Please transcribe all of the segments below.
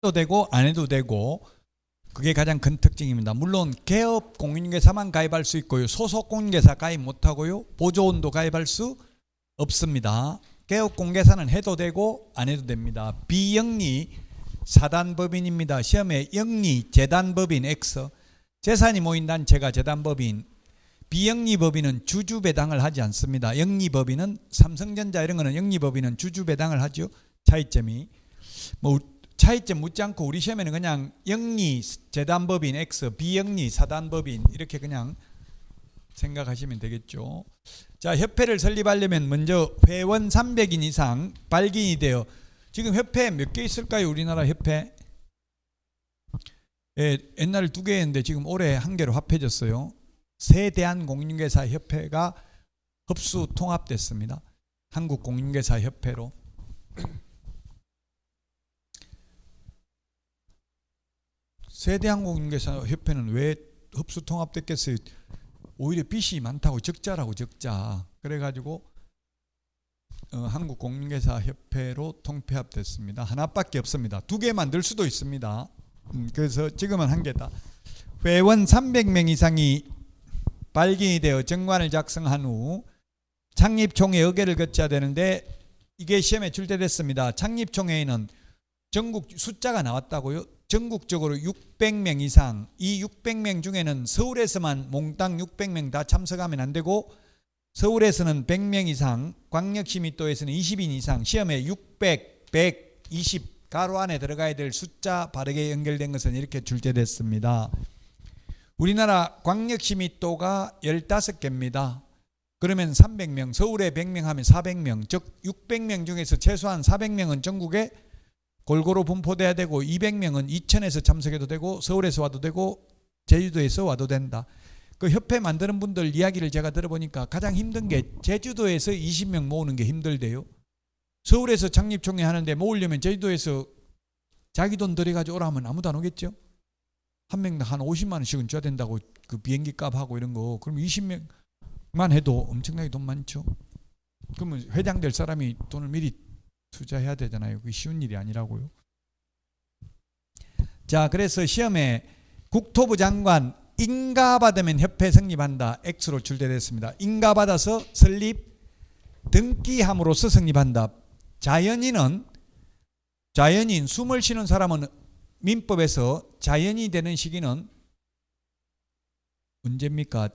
해도 되고 안 해도 되고, 그게 가장 큰 특징입니다. 물론 개업 공인중개사만 가입할 수 있고요. 소속 공인중개사 가입 못하고요. 보조원도 가입할 수 없습니다. 개업 공개사는 해도 되고 안 해도 됩니다. 비영리 사단법인입니다. 시험에 영리 재단법인 X, 재산이 모인 단체가 재단법인, 비영리법인은 주주배당을 하지 않습니다. 영리법인은 삼성전자 이런 거는 영리법인은 주주배당을 하죠. 차이점이 차이점 묻지 않고 우리 시험에는 그냥 영리 재단법인 X, 비영리 사단법인 이렇게 그냥 생각하시면 되겠죠. 자, 협회를 설립하려면 먼저 회원 300인 이상 발기인이 되어, 지금 협회 몇 개 있을까요? 우리나라 협회? 예, 옛날에 2개였는데 지금 올해 1개로 합해졌어요. 세대한공인중개사 협회가 흡수 통합됐습니다. 한국공인중개사 협회로. 세대한공인중개사 협회는 왜 흡수 통합됐겠어요? 오히려 빚이 많다고, 적자라고, 적자. 그래가지고 한국공인중개사 협회로 통폐합됐습니다. 하나밖에 없습니다. 2개 만들 수도 있습니다. 그래서 지금은 1개다. 회원 300명 이상이 발기인이 되어 정관을 작성한 후 창립총회 의결을 거쳐야 되는데, 이게 시험에 출제됐습니다. 창립총회에는 전국 숫자가 나왔다고요. 전국적으로 600명 이상, 이 600명 중에는 서울에서만 몽땅 600명 다 참석하면 안 되고, 서울에서는 100명 이상, 광역시민도에서는 20인 이상, 시험에 600, 100, 20 가로 안에 들어가야 될 숫자 바르게 연결된 것은 이렇게 출제됐습니다. 우리나라 광역시민도가 15개입니다. 그러면 300명, 서울에 100명 하면 400명, 즉 600명 중에서 최소한 400명은 전국에 골고루 분포돼야 되고, 200명은 이천에서 참석해도 되고, 서울에서 와도 되고, 제주도에서 와도 된다. 그 협회 만드는 분들 이야기를 제가 들어보니까 가장 힘든 게 제주도에서 20명 모으는 게 힘들대요. 서울에서 창립총회 하는데 모으려면 제주도에서 자기 돈 들여가지고 오라면 아무도 안 오겠죠. 한 명당 한 50만 원씩은 줘야 된다고, 그 비행기 값하고 이런 거. 그럼 20명만 해도 엄청나게 돈 많죠. 그러면 회장 될 사람이 돈을 미리 투자해야 되잖아요. 그게 쉬운 일이 아니라고요. 자, 그래서 시험에 국토부 장관 인가받으면 협회 성립한다. X로 출제됐습니다. 인가받아서 설립, 등기함으로써 성립한다. 자연인, 숨을 쉬는 사람은 민법에서 자연이 되는 시기는 언제입니까?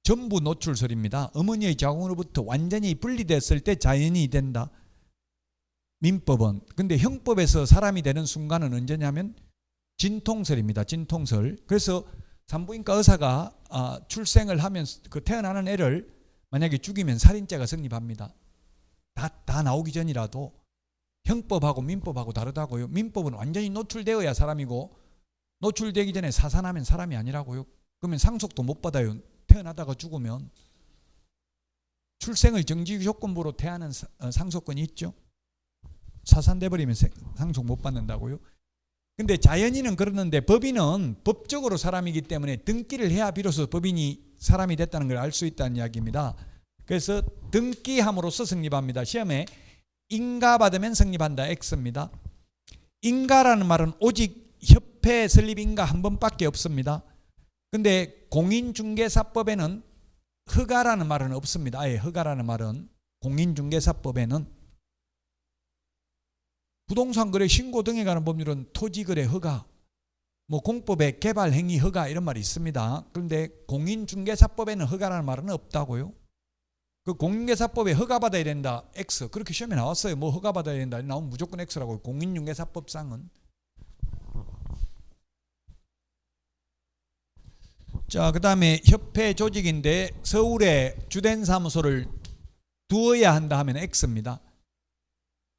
전부 노출설입니다. 어머니의 자궁으로부터 완전히 분리됐을 때 자연이 된다. 민법은. 근데 형법에서 사람이 되는 순간은 언제냐면 진통설입니다. 진통설. 그래서 산부인과 의사가 출생을 하면 그 태어나는 애를 만약에 죽이면 살인죄가 성립합니다. 다 나오기 전이라도. 형법하고 민법하고 다르다고요. 민법은 완전히 노출되어야 사람이고, 노출되기 전에 사산하면 사람이 아니라고요. 그러면 상속도 못 받아요. 태어나다가 죽으면. 출생을 정지 조건부로 태하는 상속권이 있죠. 사산돼 버리면 상속 못 받는다고요. 근데 자연인은 그러는데 법인은 법적으로 사람이기 때문에 등기를 해야 비로소 법인이 사람이 됐다는 걸 알 수 있다는 이야기입니다. 그래서 등기함으로써 성립합니다. 시험에 인가받으면 성립한다. X입니다. 인가라는 말은 오직 협회 설립 인가 한 번밖에 없습니다. 근데 공인중개사법에는 허가라는 말은 없습니다. 아예 허가라는 말은 공인중개사법에는. 부동산 거래 신고 등에 관한 법률은 토지 거래 허가, 공법에 개발 행위 허가 이런 말이 있습니다. 그런데 공인중개사법에는 허가라는 말은 없다고요. 그 공인중개사법에 허가받아야 된다. X. 그렇게 시험에 나왔어요. 뭐 허가받아야 된다. 나오면 무조건 X라고. 공인중개사법상은. 자, 그 다음에 협회 조직인데 서울에 주된 사무소를 두어야 한다 하면 X입니다.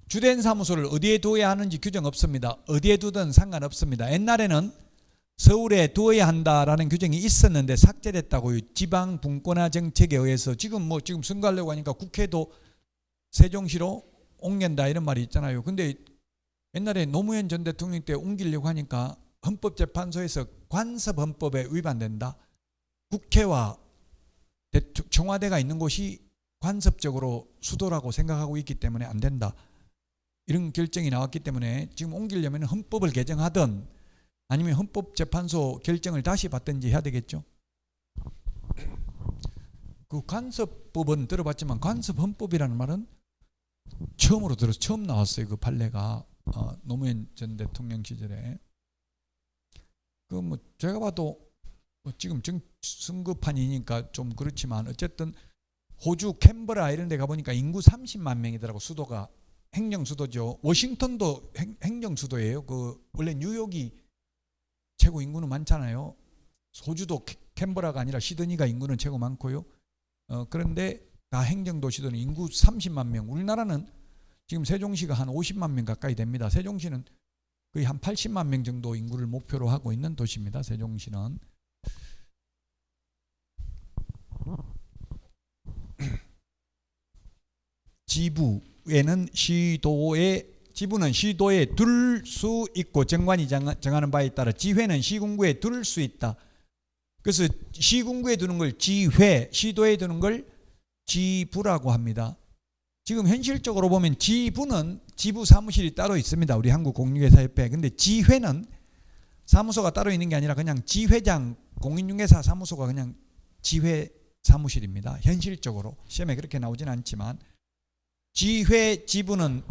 주된 사무소를 어디에 두어야 하는지 규정 없습니다. 어디에 두든 상관없습니다. 옛날에는 서울에 두어야 한다라는 규정이 있었는데 삭제됐다고요. 지방 분권화 정책에 의해서. 지금 선거하려고 하니까 국회도 세종시로 옮긴다 이런 말이 있잖아요. 근데 옛날에 노무현 전 대통령 때 옮기려고 하니까 헌법재판소에서 관습헌법에 위반된다. 국회와 청와대가 있는 곳이 관습적으로 수도라고 생각하고 있기 때문에 안 된다. 이런 결정이 나왔기 때문에 지금 옮기려면 헌법을 개정하든 아니면 헌법재판소 결정을 다시 받든지 해야 되겠죠. 그 간섭법은 들어봤지만 간섭헌법이라는 말은 처음 나왔어요. 그 판례가 노무현 전 대통령 시절에. 그 뭐 제가 봐도 지금 선거판이니까 좀 그렇지만 어쨌든 호주 캔버라 이런 데 가보니까 인구 30만 명이더라고. 수도가 행정 수도죠. 워싱턴도 행정 수도예요. 그 원래 뉴욕이 최고 인구는 많잖아요. 호주도 캔버라가 아니라 시드니가 인구는 최고 많고요. 그런데 다 행정도시들은 인구 30만 명. 우리나라는 지금 세종시가 한 50만 명 가까이 됩니다. 세종시는 거의 한 80만 명 정도 인구를 목표로 하고 있는 도시입니다. 세종시는. 지부에는 지부는 시도에 둘 수 있고 정관이 정하는 바에 따라 지회는 시군구에 둘 수 있다. 그래서 시군구에 두는 걸 지회, 시도에 두는 걸 지부라고 합니다. 지금 현실적으로 보면 지부는 지부 사무실이 따로 있습니다. 우리 한국공인중개사협회. 근데 지회는 사무소가 따로 있는 게 아니라 그냥 지회장, 공인중개사 사무소가 그냥 지회 사무실입니다. 현실적으로. 시험에 그렇게 나오진 않지만 지회, 지부는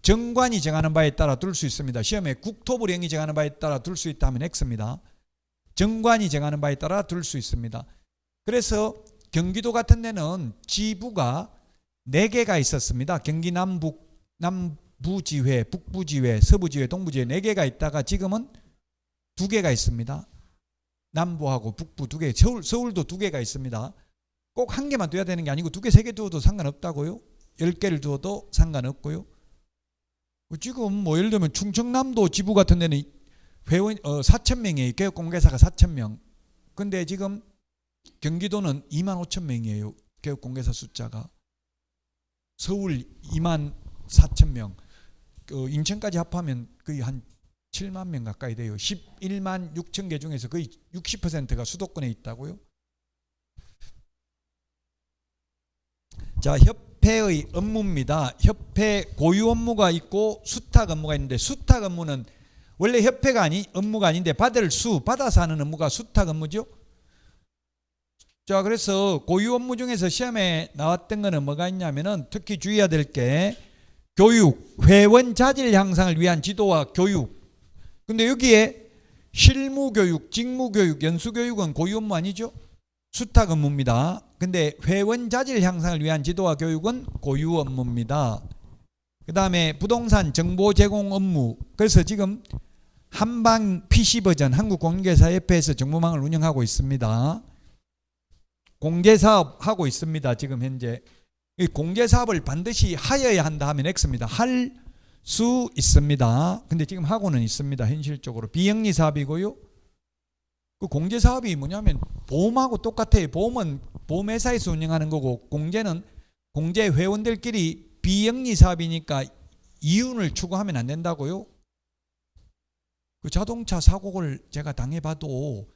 정관이 정하는 바에 따라 둘 수 있습니다. 시험에 국토부령이 정하는 바에 따라 둘 수 있다 하면 X입니다. 정관이 정하는 바에 따라 둘 수 있습니다. 그래서 경기도 같은 데는 지부가 4개가 있었습니다. 경기 남부지회, 북부지회, 서부지회, 동부지회 4개가 있다가 지금은 2개가 있습니다. 남부하고 북부 2개, 서울도 2개가 있습니다. 꼭 1개만 둬야 되는 게 아니고 2개, 3개 두어도 상관없다고요. 10개를 두어도 상관없고요. 지금 뭐 예를 들면 충청남도 지부 같은 데는 회원 4,000명이에요. 개업공개사가 4,000명. 근데 지금 경기도는 25,000명이에요. 개업공개사 숫자가. 서울 24,000명. 인천까지 합하면 거의 한 7만 명 가까이 돼요. 11만 6천 개 중에서 거의 60%가 수도권에 있다고요. 자, 협회의 업무입니다. 협회 고유 업무가 있고 수탁 업무가 있는데 수탁 업무는 원래 협회가 업무가 아닌데 받아서 하는 업무가 수탁 업무죠. 자, 그래서 고유 업무 중에서 시험에 나왔던 거는 뭐가 있냐면은 특히 주의해야 될 게 교육, 회원 자질 향상을 위한 지도와 교육. 근데 여기에 실무교육, 직무교육, 연수교육은 고유 업무 아니죠? 수탁 업무입니다. 근데 회원 자질 향상을 위한 지도와 교육은 고유 업무입니다. 그 다음에 부동산 정보 제공 업무. 그래서 지금 한방 PC 버전 한국공인중개사협회에서 정보망을 운영하고 있습니다. 공개사업 하고 있습니다. 지금 현재. 이 공개사업을 반드시 하여야 한다 하면 X입니다. 할 수 있습니다. 근데 지금 하고는 있습니다. 현실적으로. 비영리 사업이고요. 그 공제사업이 뭐냐면 보험하고 똑같아요. 보험은 보험회사에서 운영하는 거고 공제는 공제 회원들끼리 비영리 사업이니까 이윤을 추구하면 안 된다고요. 그 자동차 사고를 제가 당해봐도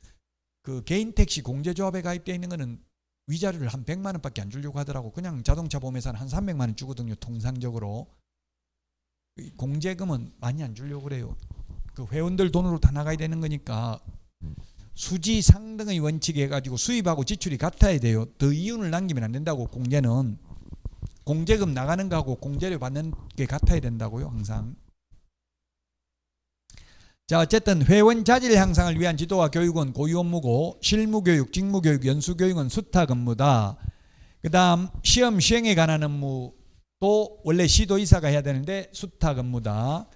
그 개인 택시 공제조합에 가입되어 있는 거는 위자료를 한 100만 원밖에 안 주려고 하더라고. 그냥 자동차 보험회사는 한 300만 원 주거든요. 통상적으로. 공제금은 많이 안 주려고 그래요. 그 회원들 돈으로 다 나가야 되는 거니까 수지 상등의 원칙에 해가지고 수입하고 지출이 같아야 돼요. 더 이윤을 남기면 안 된다고. 공제는 공제금 나가는 거하고 공제료 받는 게 같아야 된다고요. 항상. 자, 어쨌든 회원 자질 향상을 위한 지도와 교육은 고유 업무고 실무교육, 직무교육, 연수교육은 수탁 업무다. 그 다음 시험 시행에 관한 업무도 원래 시도이사가 해야 되는데 수탁 업무다.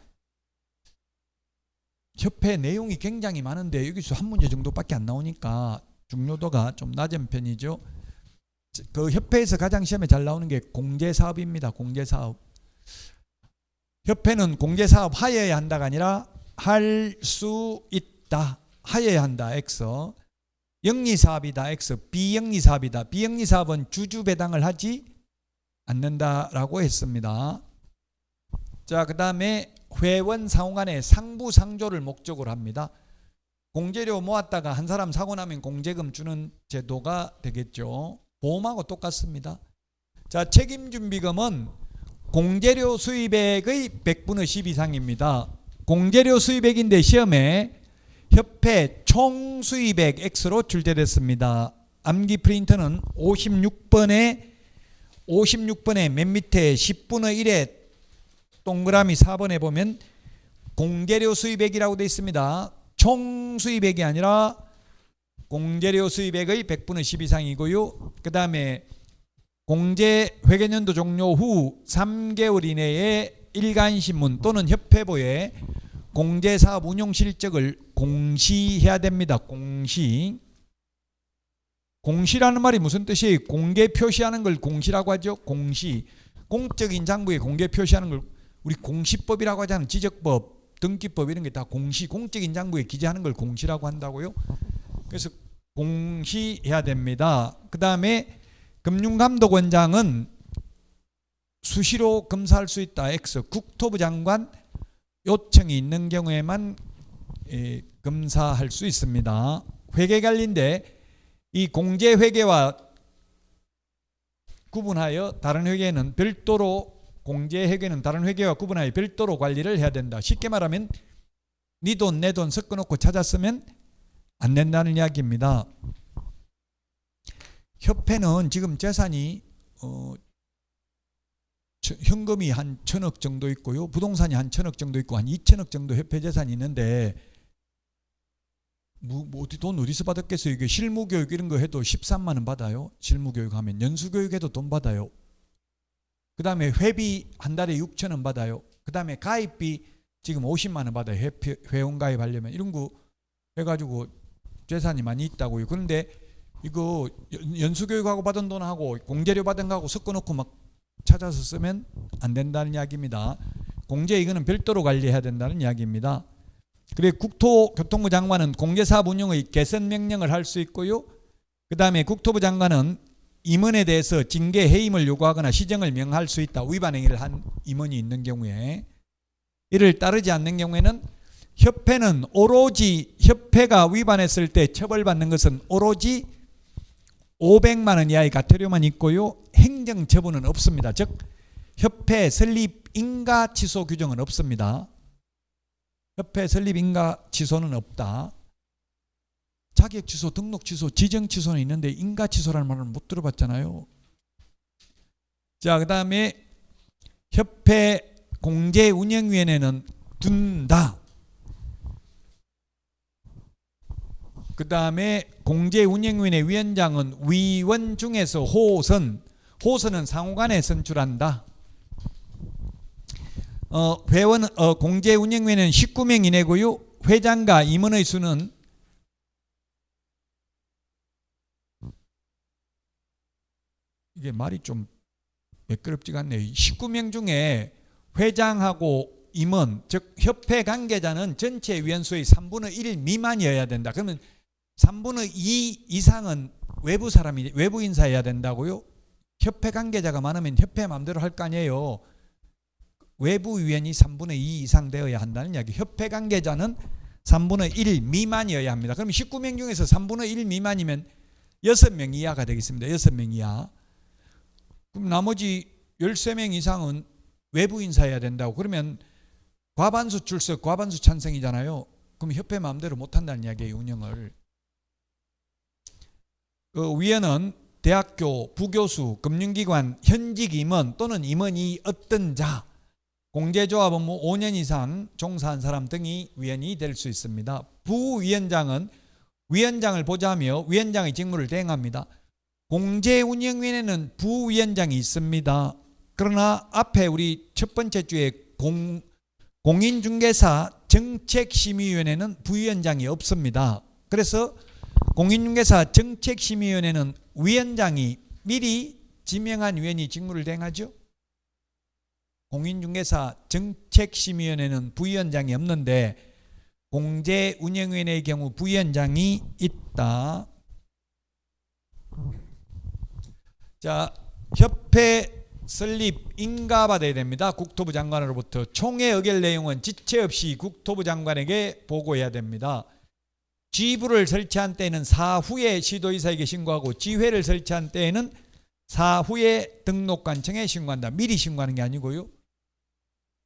협회 내용이 굉장히 많은데 여기서 한 문제 정도밖에 안 나오니까 중요도가 좀 낮은 편이죠. 그 협회에서 가장 시험에 잘 나오는 게 공제사업입니다. 공제사업. 협회는 공제사업 하여야 한다가 아니라 할 수 있다. 하여야 한다. X. 영리사업이다. X. 비영리사업이다. 비영리사업은 주주배당을 하지 않는다라고 했습니다. 자, 그 다음에 회원 상호 간의 상부상조를 목적으로 합니다. 공제료 모았다가 한 사람 사고 나면 공제금 주는 제도가 되겠죠. 보험하고 똑같습니다. 자, 책임준비금은 공제료 수입액의 100분의 10 이상입니다. 공제료 수입액인데 시험에 협회 총 수입액 X로 출제됐습니다. 암기 프린터는 56번에 맨 밑에 10분의 1에 동그라미 4번에 보면 공제료 수입액이라고 되어 있습니다. 총 수입액이 아니라 공제료 수입액의 100분의 10 이상이고요. 그 다음에 공제 회계연도 종료 후 3개월 이내에 일간신문 또는 협회보에 공제사업 운용 실적을 공시해야 됩니다. 공시라는 말이 무슨 뜻이에요? 공개 표시하는 걸 공시라고 하죠. 공시. 공적인 장부에 공개 표시하는 걸 우리 공시법이라고 하잖아요. 지적법, 등기법 이런 게 다 공시, 공적인 장부에 기재하는 걸 공시라고 한다고요. 그래서 공시해야 됩니다. 그 다음에 금융감독원장은 수시로 검사할 수 있다. X. 국토부 장관 요청이 있는 경우에만 검사할 수 있습니다. 회계관리인데 이 공제회계와 구분하여 다른 회계는 별도로 공제회계는 다른 회계와 구분하여 별도로 관리를 해야 된다. 쉽게 말하면 네 돈 내 돈 섞어놓고 찾았으면 안 된다는 이야기입니다. 협회는 지금 재산이 현금이 한 1,000억 정도 있고요. 부동산이 한 1,000억 정도 있고 한 2,000억 정도 협회 재산이 있는데 돈 어디서 받았겠어요? 이게 실무교육 이런 거 해도 13만 원 받아요. 실무교육 하면 연수교육해도 돈 받아요. 그 다음에 회비 한 달에 6천 원 받아요. 그 다음에 가입비 지금 50만 원 받아요. 회원 가입하려면 이런 거 해가지고 재산이 많이 있다고요. 그런데 이거 연수교육하고 받은 돈하고 공제료 받은 거하고 섞어놓고 막 찾아서 쓰면 안 된다는 이야기입니다. 공제 이거는 별도로 관리해야 된다는 이야기입니다. 그리고 국토교통부 장관은 공제사업 운영의 개선 명령을 할 수 있고요. 그 다음에 국토부 장관은 임원에 대해서 징계 해임을 요구하거나 시정을 명할 수 있다. 위반 행위를 한 임원이 있는 경우에. 이를 따르지 않는 경우에는 협회는 오로지 협회가 위반했을 때 처벌받는 것은 오로지 500만 원 이하의 과태료만 있고요. 행정처분은 없습니다. 즉 협회 설립 인가 취소 규정은 없습니다. 협회 설립 인가 취소는 없다. 자격 취소, 등록 취소, 지정 취소는 있는데 인가 취소라는 말은 못 들어봤잖아요. 자, 그 다음에 협회 공제운영위원회는 둔다. 그 다음에 공제운영위원회 위원장은 위원 중에서 호선은 상호간에 선출한다. 회원 공제운영위원회는 19명 이내고요. 회장과 임원의 수는 이게 말이 좀 매끄럽지가 않네요. 19명 중에 회장하고 임원, 즉 협회 관계자는 전체 위원수의 3분의 1 미만이어야 된다. 그러면 3분의 2 이상은 외부 인사여야 된다고요. 협회 관계자가 많으면 협회 마음대로 할 거 아니에요. 외부 위원이 3분의 2 이상 되어야 한다는 이야기. 협회 관계자는 3분의 1 미만이어야 합니다. 그럼 19명 중에서 3분의 1 미만이면 6명 이하가 되겠습니다. 6명 이하. 그럼 나머지 13명 이상은 외부 인사여야 된다고. 그러면 과반수 출석, 과반수 찬성이잖아요. 그럼 협회 마음대로 못한다는 이야기예요. 운영을. 위원은 대학교, 부교수, 금융기관, 현직 임원 또는 임원이 어떤 자, 공제조합 업무 5년 이상 종사한 사람 등이 위원이 될 수 있습니다. 부위원장은 위원장을 보좌하며 위원장의 직무를 대행합니다. 공제운영위원회는 부위원장이 있습니다. 그러나 앞에 우리 첫 번째 주에 공인중개사 정책심의위원회는 부위원장이 없습니다. 그래서 공인중개사 정책심의위원회는 위원장이 미리 지명한 위원이 직무를 대행하죠. 공인중개사 정책심의위원회는 부위원장이 없는데 공제운영위원회의 경우 부위원장이 있다. 자, 협회 설립 인가받아야 됩니다. 국토부 장관으로부터. 총회 의결 내용은 지체 없이 국토부 장관에게 보고해야 됩니다. 지부를 설치한 때에는 사후에 시도의사에게 신고하고 지회를 설치한 때에는 사후에 등록관청에 신고한다. 미리 신고하는 게 아니고요.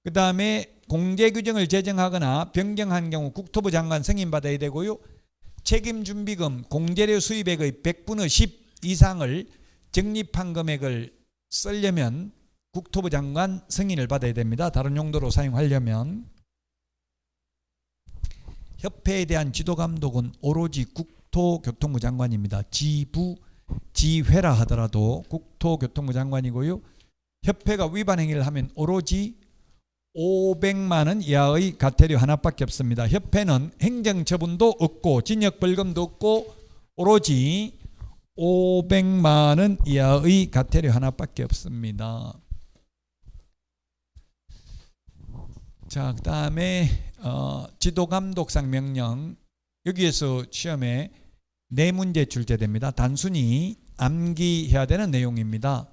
그 다음에 공제규정을 제정하거나 변경한 경우 국토부 장관 승인받아야 되고요. 책임준비금 공제료 수입액의 100분의 10 이상을 적립한 금액을 쓰려면 국토부 장관 승인을 받아야 됩니다. 다른 용도로 사용하려면. 협회에 대한 지도감독은 오로지 국토교통부 장관입니다. 지부, 지회라 하더라도 국토교통부 장관이고요. 협회가 위반 행위를 하면 오로지 500만 원 이하의 과태료 하나밖에 없습니다. 협회는 행정처분도 없고 징역벌금도 없고 오로지 500만 원 이하의 과태료 하나밖에 없습니다. 자, 그 다음에 지도감독상 명령. 여기에서 시험에 4문제 출제됩니다. 단순히 암기해야 되는 내용입니다.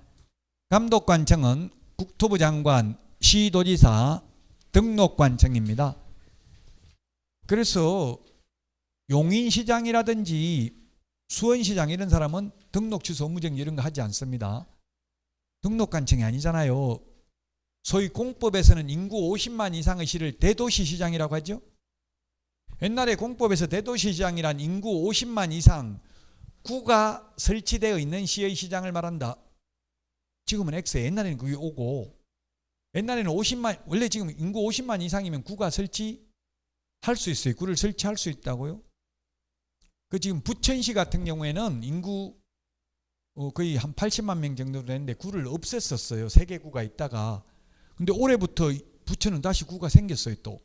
감독관청은 국토부 장관, 시도지사, 등록관청입니다. 그래서 용인시장이라든지 수원시장 이런 사람은 등록 취소 의무정지 이런 거 하지 않습니다. 등록관청이 아니잖아요. 소위 공법에서는 인구 50만 이상의 시를 대도시시장이라고 하죠. 옛날에 공법에서 대도시시장이란 인구 50만 이상 구가 설치되어 있는 시의 시장을 말한다. 지금은 X에 옛날에는 그게 오고, 옛날에는 50만, 원래 지금 인구 50만 이상이면 구가 설치할 수 있어요. 구를 설치할 수 있다고요. 그 지금 부천시 같은 경우에는 인구 거의 한 80만 명 정도 되는데 구를 없앴었어요. 3개 구가 있다가. 근데 올해부터 부천은 다시 구가 생겼어요. 또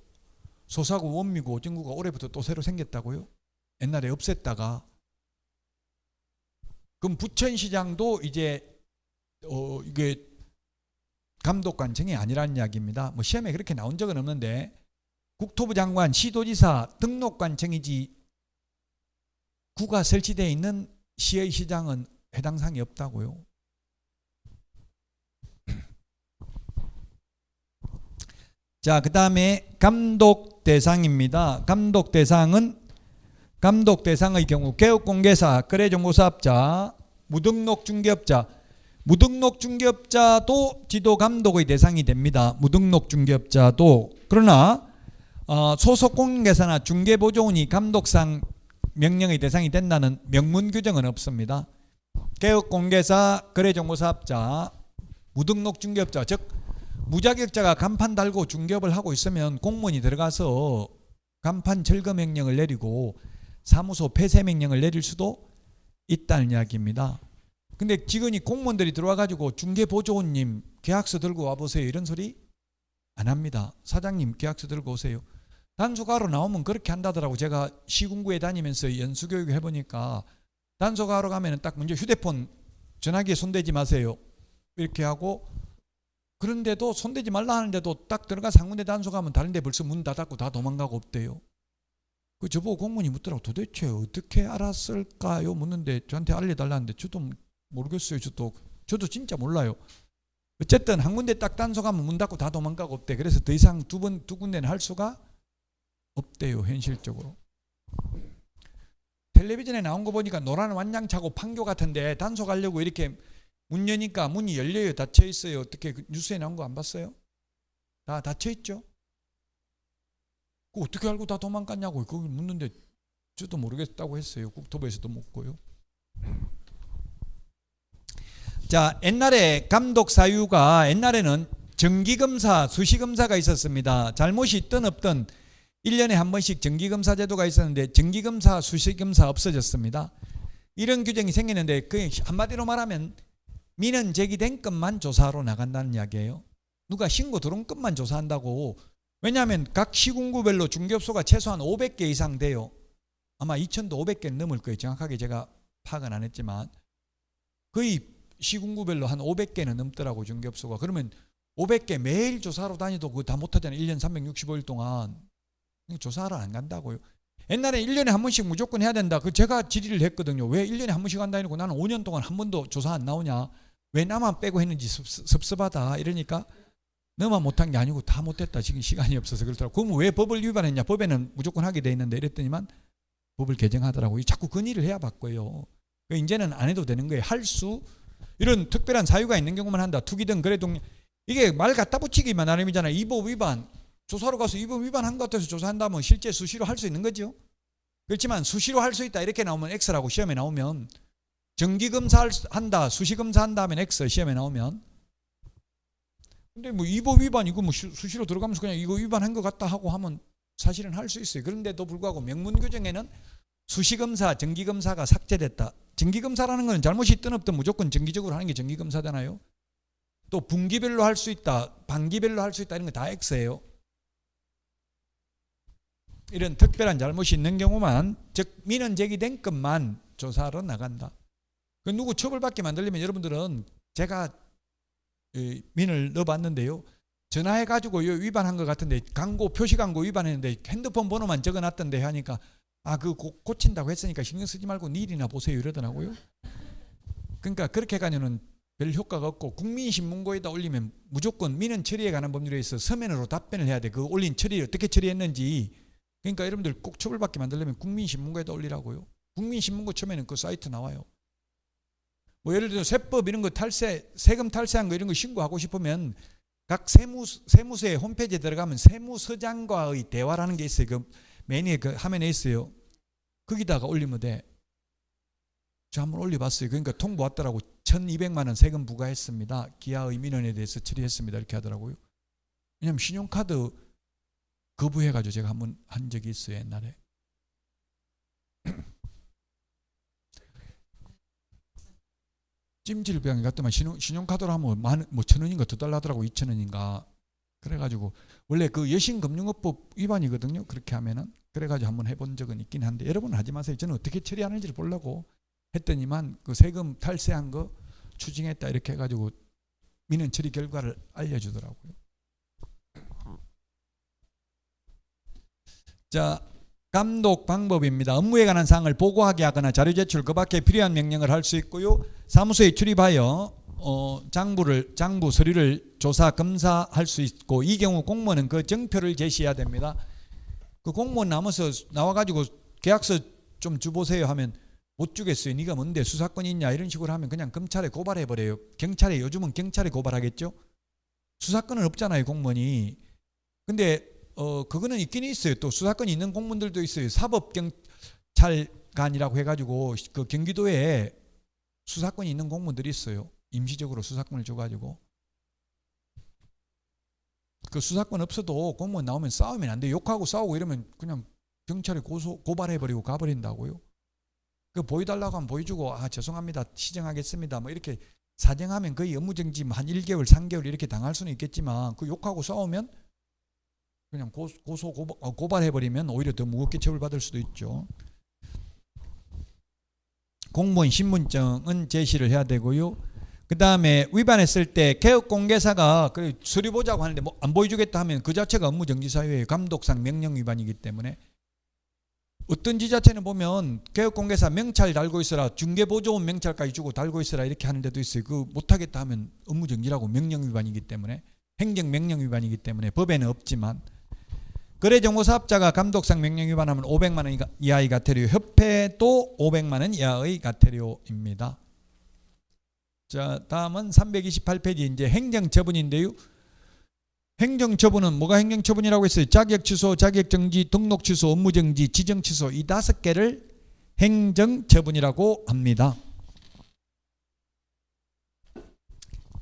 소사구, 원미구, 오정구가 올해부터 또 새로 생겼다고요. 옛날에 없앴다가. 그럼 부천시장도 이제 이게 감독관청이 아니라는 이야기입니다. 뭐 시험에 그렇게 나온 적은 없는데 국토부 장관, 시도지사, 등록관청이지 구가 설치되어 있는 시의 시장은 해당 사항이 없다고요. 자, 그 다음에 감독 대상입니다. 감독 대상의 경우 개업공개사, 거래정보사업자, 무등록 중개업자, 무등록 중개업자도 지도감독의 대상이 됩니다. 무등록 중개업자도. 그러나 소속 공인회사나 중개보조원이 감독상 명령의 대상이 된다는 명문 규정은 없습니다. 개업공개사, 거래정보사업자, 무등록 중개업자, 즉 무자격자가 간판 달고 중개업을 하고 있으면 공무원이 들어가서 간판 철거 명령을 내리고 사무소 폐쇄 명령을 내릴 수도 있다는 이야기입니다. 근데 직원이 공무원들이 들어와가지고 중개보조원님 계약서 들고 와보세요 이런 소리 안 합니다. 사장님 계약서 들고 오세요. 단속하러 나오면 그렇게 한다더라고. 제가 시군구에 다니면서 연수교육을 해보니까 단속하러 가면은 딱 먼저 휴대폰 전화기에 손대지 마세요 이렇게 하고, 그런데도 손대지 말라 하는데도 딱 들어가서 한 군데 단속하면 다른 데 벌써 문 닫았고 다 도망가고 없대요. 그 저보고 공무원이 묻더라고. 도대체 어떻게 알았을까요? 묻는데 저한테 알려달라는데 저도 모르겠어요. 저도 진짜 몰라요. 어쨌든 한 군데 딱 단속하면 문 닫고 다 도망가고 없대. 그래서 더 이상 두 군데는 할 수가 없대요. 현실적으로. 텔레비전에 나온 거 보니까 노란 완장차고 판교 같은데 단속하려고 이렇게 문 여니까 문이 열려요? 닫혀 있어요? 어떻게 뉴스에 나온 거 안 봤어요? 다 닫혀 있죠? 그 어떻게 알고 다 도망갔냐고 그걸 묻는데 저도 모르겠다고 했어요. 국토부에서도 묻고요. 자, 옛날에 감독 사유가, 옛날에는 정기검사, 수시검사가 있었습니다. 잘못이 있든 없든 1년에 한 번씩 정기검사 제도가 있었는데 정기검사, 수시검사 없어졌습니다. 이런 규정이 생기는데 그 한마디로 말하면 민원 제기된 것만 조사하러 나간다는 이야기예요. 누가 신고 들어온 것만 조사한다고. 왜냐하면 각 시군구별로 중개업소가 최소한 500개 이상 돼요. 아마 2천도 500개는 넘을 거예요. 정확하게 제가 파악은 안 했지만 거의 시군구별로 한 500개는 넘더라고 중개업소가. 그러면 500개 매일 조사하러 다니도 그거 다 못하잖아요. 1년 365일 동안. 조사하러 안 간다고요. 옛날에 1년에 한 번씩 무조건 해야 된다. 그 제가 질의를 했거든요. 왜 1년에 한 번씩 한다 해놓고 나는 5년 동안 한 번도 조사 안 나오냐. 왜 나만 빼고 했는지 섭섭하다. 이러니까 너만 못한 게 아니고 다 못했다. 지금 시간이 없어서 그렇더라고. 그럼 왜 법을 위반했냐. 법에는 무조건 하게 돼 있는데 이랬더니만 법을 개정하더라고요. 자꾸 건의를 해야 바꿔요. 이제는 안 해도 되는 거예요. 할 수 이런 특별한 사유가 있는 경우만 한다. 투기등 거래동 이게 말 갖다 붙이기만 나름이잖아요. 위법 위반. 조사로 가서 위법 위반한 것 같아서 조사한다면 실제 수시로 할 수 있는 거죠. 그렇지만 수시로 할 수 있다 이렇게 나오면 X라고 시험에 나오면 정기검사 한다 수시검사 한다 하면 X 시험에 나오면 근데 뭐 위법 위반이고 뭐 수시로 들어가면서 그냥 이거 위반한 것 같다 하고 하면 사실은 할 수 있어요. 그런데도 불구하고 명문 규정에는 수시검사 정기검사가 삭제됐다. 정기검사라는 건 잘못이 있든 없든 무조건 정기적으로 하는 게 정기검사잖아요. 또 분기별로 할 수 있다 반기별로 할 수 있다 이런 거 다 X예요. 이런 특별한 잘못이 있는 경우만 즉 민원 제기된 것만 조사하러 나간다. 그 누구 처벌받게 만들려면 여러분들은 제가 민을 넣어봤는데요. 전화해가지고 위반한 것 같은데 광고 표시 광고 위반했는데 핸드폰 번호만 적어놨던데 하니까 그 고친다고 했으니까 신경 쓰지 말고 일이나 보세요 이러더라고요. 그러니까 그렇게 가면은 별 효과가 없고 국민신문고에다 올리면 무조건 민원 처리에 관한 법률에 있어 서면으로 답변을 해야 돼. 그 올린 처리 어떻게 처리했는지. 그러니까 여러분들 꼭 처벌받게 만들려면 국민신문고에다 올리라고요. 국민신문고 처음에는 그 사이트 나와요. 뭐 예를 들어 세법 이런 거 세금 탈세한 거 이런 거 신고하고 싶으면 각 세무서의 홈페이지에 들어가면 세무서장과의 대화라는 게 있어요. 그 메뉴에 그 화면에 있어요. 거기다가 올리면 돼. 저 한번 올려봤어요. 그러니까 통보 왔더라고. 1,200만 원 세금 부과했습니다. 기하의 민원에 대해서 처리했습니다. 이렇게 하더라고요. 왜냐면 신용카드 거부해가지고 제가 한번 한 적이 있어요. 옛날에. 찜질병에 갔더만 신용카드로 하면 뭐 1,000원인가 더 달라더라고. 2,000원인가. 그래가지고 원래 그 여신금융업법 위반이거든요. 그렇게 하면은. 그래가지고 한번 해본 적은 있긴 한데 여러분은 하지 마세요. 저는 어떻게 처리하는지를 보려고 했더니만 그 세금 탈세한 거 추징했다 이렇게 해가지고 민원 처리 결과를 알려주더라고요. 자, 감독 방법입니다. 업무에 관한 사항을 보고하게 하거나 자료 제출 그 밖에 필요한 명령을 할 수 있고요. 사무소에 출입하여 장부 서류를 조사 검사할 수 있고 이 경우 공무원은 그 정표를 제시해야 됩니다. 그 공무원 나와가지고 계약서 좀 주보세요 하면 못 주겠어요. 네가 뭔데 수사권이 있냐 이런 식으로 하면 그냥 검찰에 고발해버려요. 경찰에 요즘은 경찰에 고발하겠죠. 수사권은 없잖아요 공무원이. 근데 그거는 있긴 있어요. 또 수사권이 있는 공무원들도 있어요. 사법경찰관이라고 해가지고 그 경기도에 수사권이 있는 공무원들이 있어요. 임시적으로 수사권을 줘가지고 그 수사권 없어도 공무원 나오면 싸우면 안 돼요. 욕하고 싸우고 이러면 그냥 경찰에 고발해버리고 가버린다고요. 그 보여달라고 하면 보여주고 죄송합니다 시정하겠습니다 뭐 이렇게 사정하면 거의 업무정지 한 1개월 3개월 이렇게 당할 수는 있겠지만 그 욕하고 싸우면 그냥 고발해버리면 오히려 더 무겁게 처벌받을 수도 있죠. 공무원 신분증은 제시를 해야 되고요. 그 다음에 위반했을 때 개업공개사가 서류 보자고 하는데 뭐 안 보여주겠다 하면 그 자체가 업무정지 사유예요. 감독상 명령 위반이기 때문에. 어떤 지자체는 보면 개업공개사 명찰 달고 있어라 중개보조원 명찰까지 주고 달고 있어라 이렇게 하는 데도 있어요. 그 못하겠다 하면 업무정지라고 명령 위반이기 때문에 행정명령 위반이기 때문에 법에는 없지만 거래정보사업자가 감독상 명령 위반하면 500만 원 이하의 과태료, 협회도 500만 원 이하의 과태료입니다. 자, 다음은 328페이지 이제 행정처분인데요. 행정처분은 뭐가 행정처분이라고 했어요? 자격취소, 자격정지, 등록취소, 업무정지, 지정취소 이 5개를 행정처분이라고 합니다.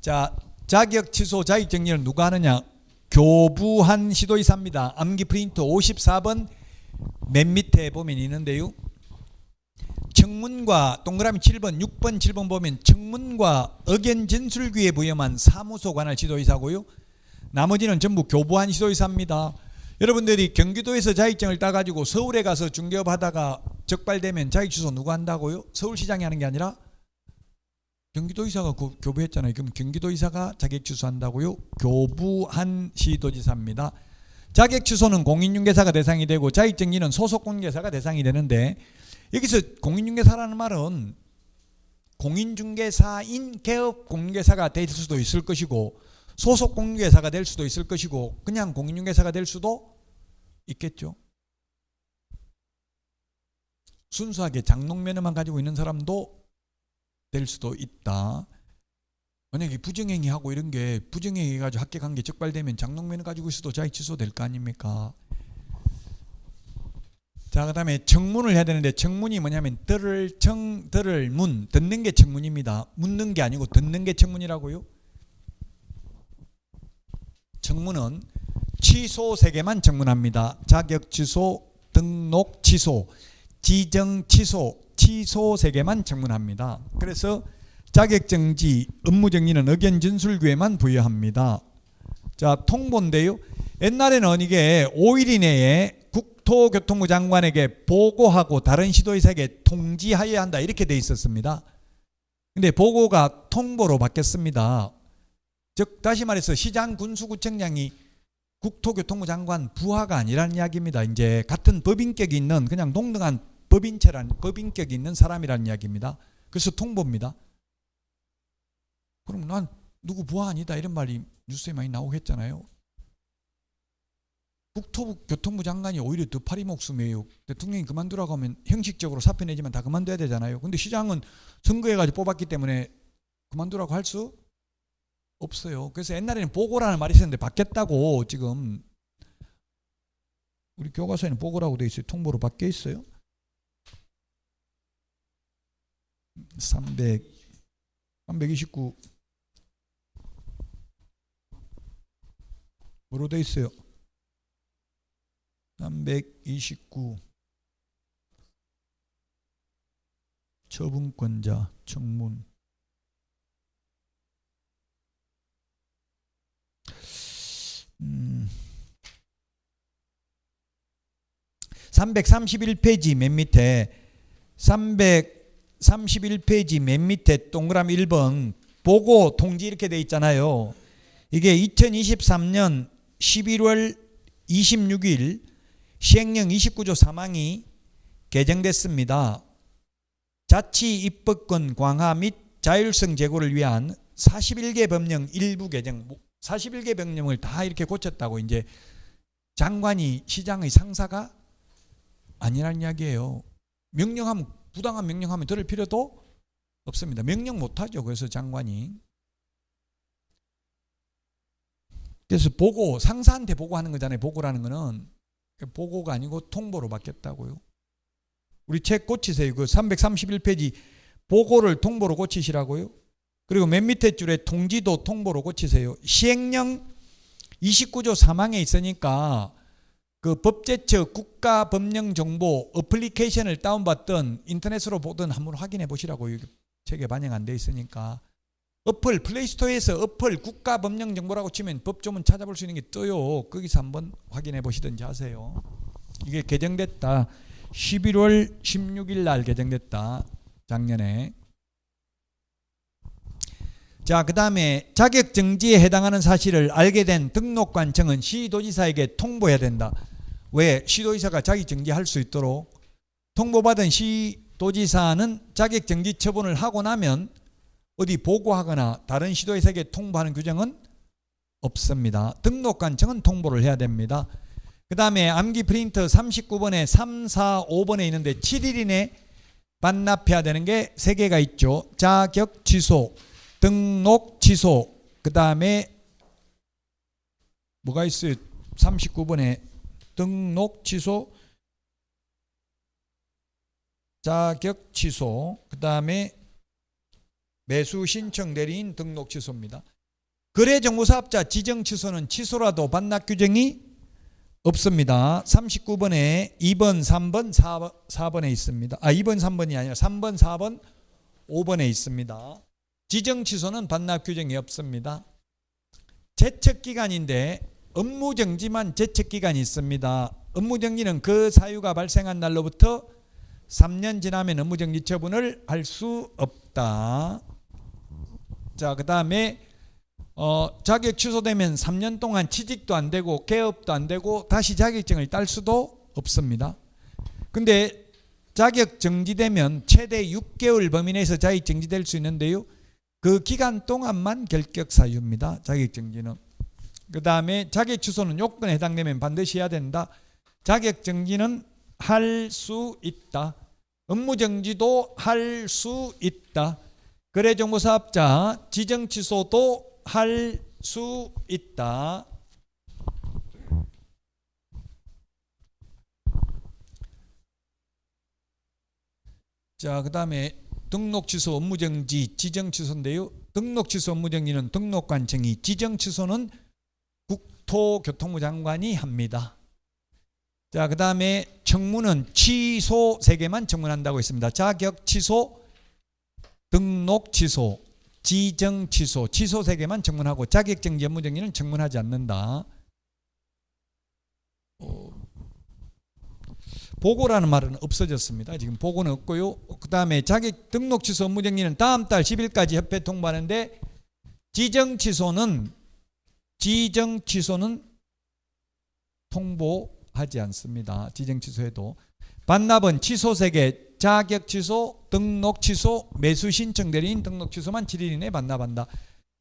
자, 자격취소, 자격정지는 누가 하느냐? 교부한 시도이사입니다. 암기 프린트 54번 맨 밑에 보면 있는데요. 청문과 동그라미 7번, 6번, 7번 보면 청문과 의견 진술기에 부여한 사무소 관할 지도이사고요. 나머지는 전부 교부한 시도이사입니다. 여러분들이 경기도에서 자격증을 따가지고 서울에 가서 중개업 하다가 적발되면 자격취소 누가 한다고요? 서울시장이 하는 게 아니라 경기도이사가 교부했잖아요. 그럼 경기도이사가 자격취소한다고요? 교부한 시도지사입니다. 자격취소는 공인중개사가 대상이 되고 자격정지는 소속공인중개사가 대상이 되는데 여기서 공인중개사라는 말은 공인중개사인 개업공인중개사가 될 수도 있을 것이고 소속공인중개사가 될 수도 있을 것이고 그냥 공인중개사가 될 수도 있겠죠. 순수하게 장롱면허만 가지고 있는 사람도 될 수도 있다. 만약에 부정행위하고 이런 게 부정행위 가지고 학계관계 적발되면 장롱면허 가지고 있어도 자기 취소될 거 아닙니까? 자, 그다음에 청문을 해야 되는데 청문이 뭐냐면 들을 문 듣는 게 청문입니다. 묻는 게 아니고 듣는 게 청문이라고요. 청문은 취소 3개만 청문합니다. 자격 취소, 등록 취소, 지정 취소, 취소 3개만 청문합니다. 그래서 자격정지, 업무정지는 의견 진술 기회만 부여합니다. 자, 통보인데요. 옛날에는 이게 5일 이내에 국토교통부 장관에게 보고하고 다른 시도의사에게 통지하여야 한다 이렇게 돼 있었습니다. 근데 보고가 통보로 바뀌었습니다. 즉 다시 말해서 시장 군수구청장이 국토교통부 장관 부하가 아니라는 이야기입니다. 이제 같은 법인격이 있는 그냥 동등한 법인격이 있는 사람이라는 이야기입니다. 그래서 통보입니다. 그럼 난 누구 부하 아니다 이런 말이 뉴스에 많이 나오고 했잖아요. 국토교통부 장관이 오히려 더 파리 목숨이에요. 대통령이 그만두라고 하면 형식적으로 사표 내지만 다 그만둬야 되잖아요. 근데 시장은 선거해가지고 뽑았기 때문에 그만두라고 할 수 없어요. 그래서 옛날에는 보고라는 말이 있었는데 바뀌었다고. 지금 우리 교과서에는 보고라고 돼 있어요. 통보로 바뀌어 있어요. 329 뭐로 돼 있어요? 329 처분권자 청문 331페이지 맨 밑에 331페이지 맨 밑에 동그라미 1번 보고 통지 이렇게 돼 있잖아요. 이게 2023년 11월 26일 시행령 29조 3항이 개정됐습니다. 자치 입법권 강화 및 자율성 제고를 위한 41개 법령 일부 개정, 41개 법령을 다 이렇게 고쳤다고. 이제 장관이 시장의 상사가 아니라는 이야기예요. 명령하면, 부당한 명령하면 들을 필요도 없습니다. 명령 못하죠. 그래서 장관이. 그래서 보고, 상사한테 보고하는 거잖아요. 보고라는 거는. 보고가 아니고 통보로 바뀌었다고요. 우리 책 고치세요. 그 331페이지 보고를 통보로 고치시라고요. 그리고 맨 밑에 줄에 통지도 통보로 고치세요. 시행령 29조 3항에 있으니까 그 법제처 국가법령정보 어플리케이션을 다운받든 인터넷으로 보든 한번 확인해 보시라고요. 책에 반영 안 돼 있으니까. 어플 플레이스토어에서 어플 국가법령정보라고 치면 법조문 찾아볼 수 있는 게 떠요. 거기서 한번 확인해 보시든지 하세요. 이게 개정됐다. 11월 16일 날 개정됐다. 작년에. 자, 그 다음에 자격정지에 해당하는 사실을 알게 된 등록관청은 시도지사에게 통보해야 된다. 왜? 시도지사가 자격정지할 수 있도록. 통보받은 시도지사는 자격정지 처분을 하고 나면 어디 보고하거나 다른 시도지사에게 통보하는 규정은 없습니다. 등록관청은 통보를 해야 됩니다. 그 다음에 암기 프린터 39번에 3, 4, 5번에 있는데 7일 이내 반납해야 되는 게 3개가 있죠. 자격 취소, 등록 취소, 그 다음에 뭐가 있어요? 39번에 등록 취소, 자격 취소, 그 다음에 매수 신청 대리인 등록 취소입니다. 거래정보사업자 지정 취소는 취소라도 반납 규정이 없습니다. 39번에 2번, 3번, 4번에 있습니다. 2번, 3번이 아니라 3번, 4번, 5번에 있습니다. 지정 취소는 반납 규정이 없습니다. 제척기간인데 업무정지만 제척기간이 있습니다. 업무정지는 그 사유가 발생한 날로부터 3년 지나면 업무정지 처분을 할 수 없다. 자, 그 다음에 자격 취소되면 3년 동안 취직도 안 되고 개업도 안 되고 다시 자격증을 딸 수도 없습니다. 근데 자격 정지되면 최대 6개월 범위 내에서 자격 정지될 수 있는데요. 그 기간 동안만 결격 사유입니다. 자격 정지는. 그 다음에 자격 취소는 요건에 해당되면 반드시 해야 된다. 자격 정지는 할 수 있다. 업무 정지도 할 수 있다. 거래정보사업자 지정 취소도 할 수 있다. 자, 그 다음에 등록 취소 업무정지 지정 취소인데요. 등록 취소 업무정지는 등록관청이, 지정 취소는 국토교통부 장관이 합니다. 자, 그 다음에 청문은 취소 3개만 청문한다고 했습니다. 자격 취소, 등록 취소, 지정 취소, 취소 3개만 청문하고 자격정지 업무정지는 청문하지 않는다. 보고라는 말은 없어졌습니다. 지금 보고는 없고요. 그 다음에 자격 등록 취소 업무정지는 다음 달 10일까지 협회 통보하는데 지정 취소는 통보하지 않습니다. 지정 취소해도. 반납은 취소 3개, 자격 취소, 등록 취소, 매수 신청 대리인 등록 취소만 7일 이내에 반납한다.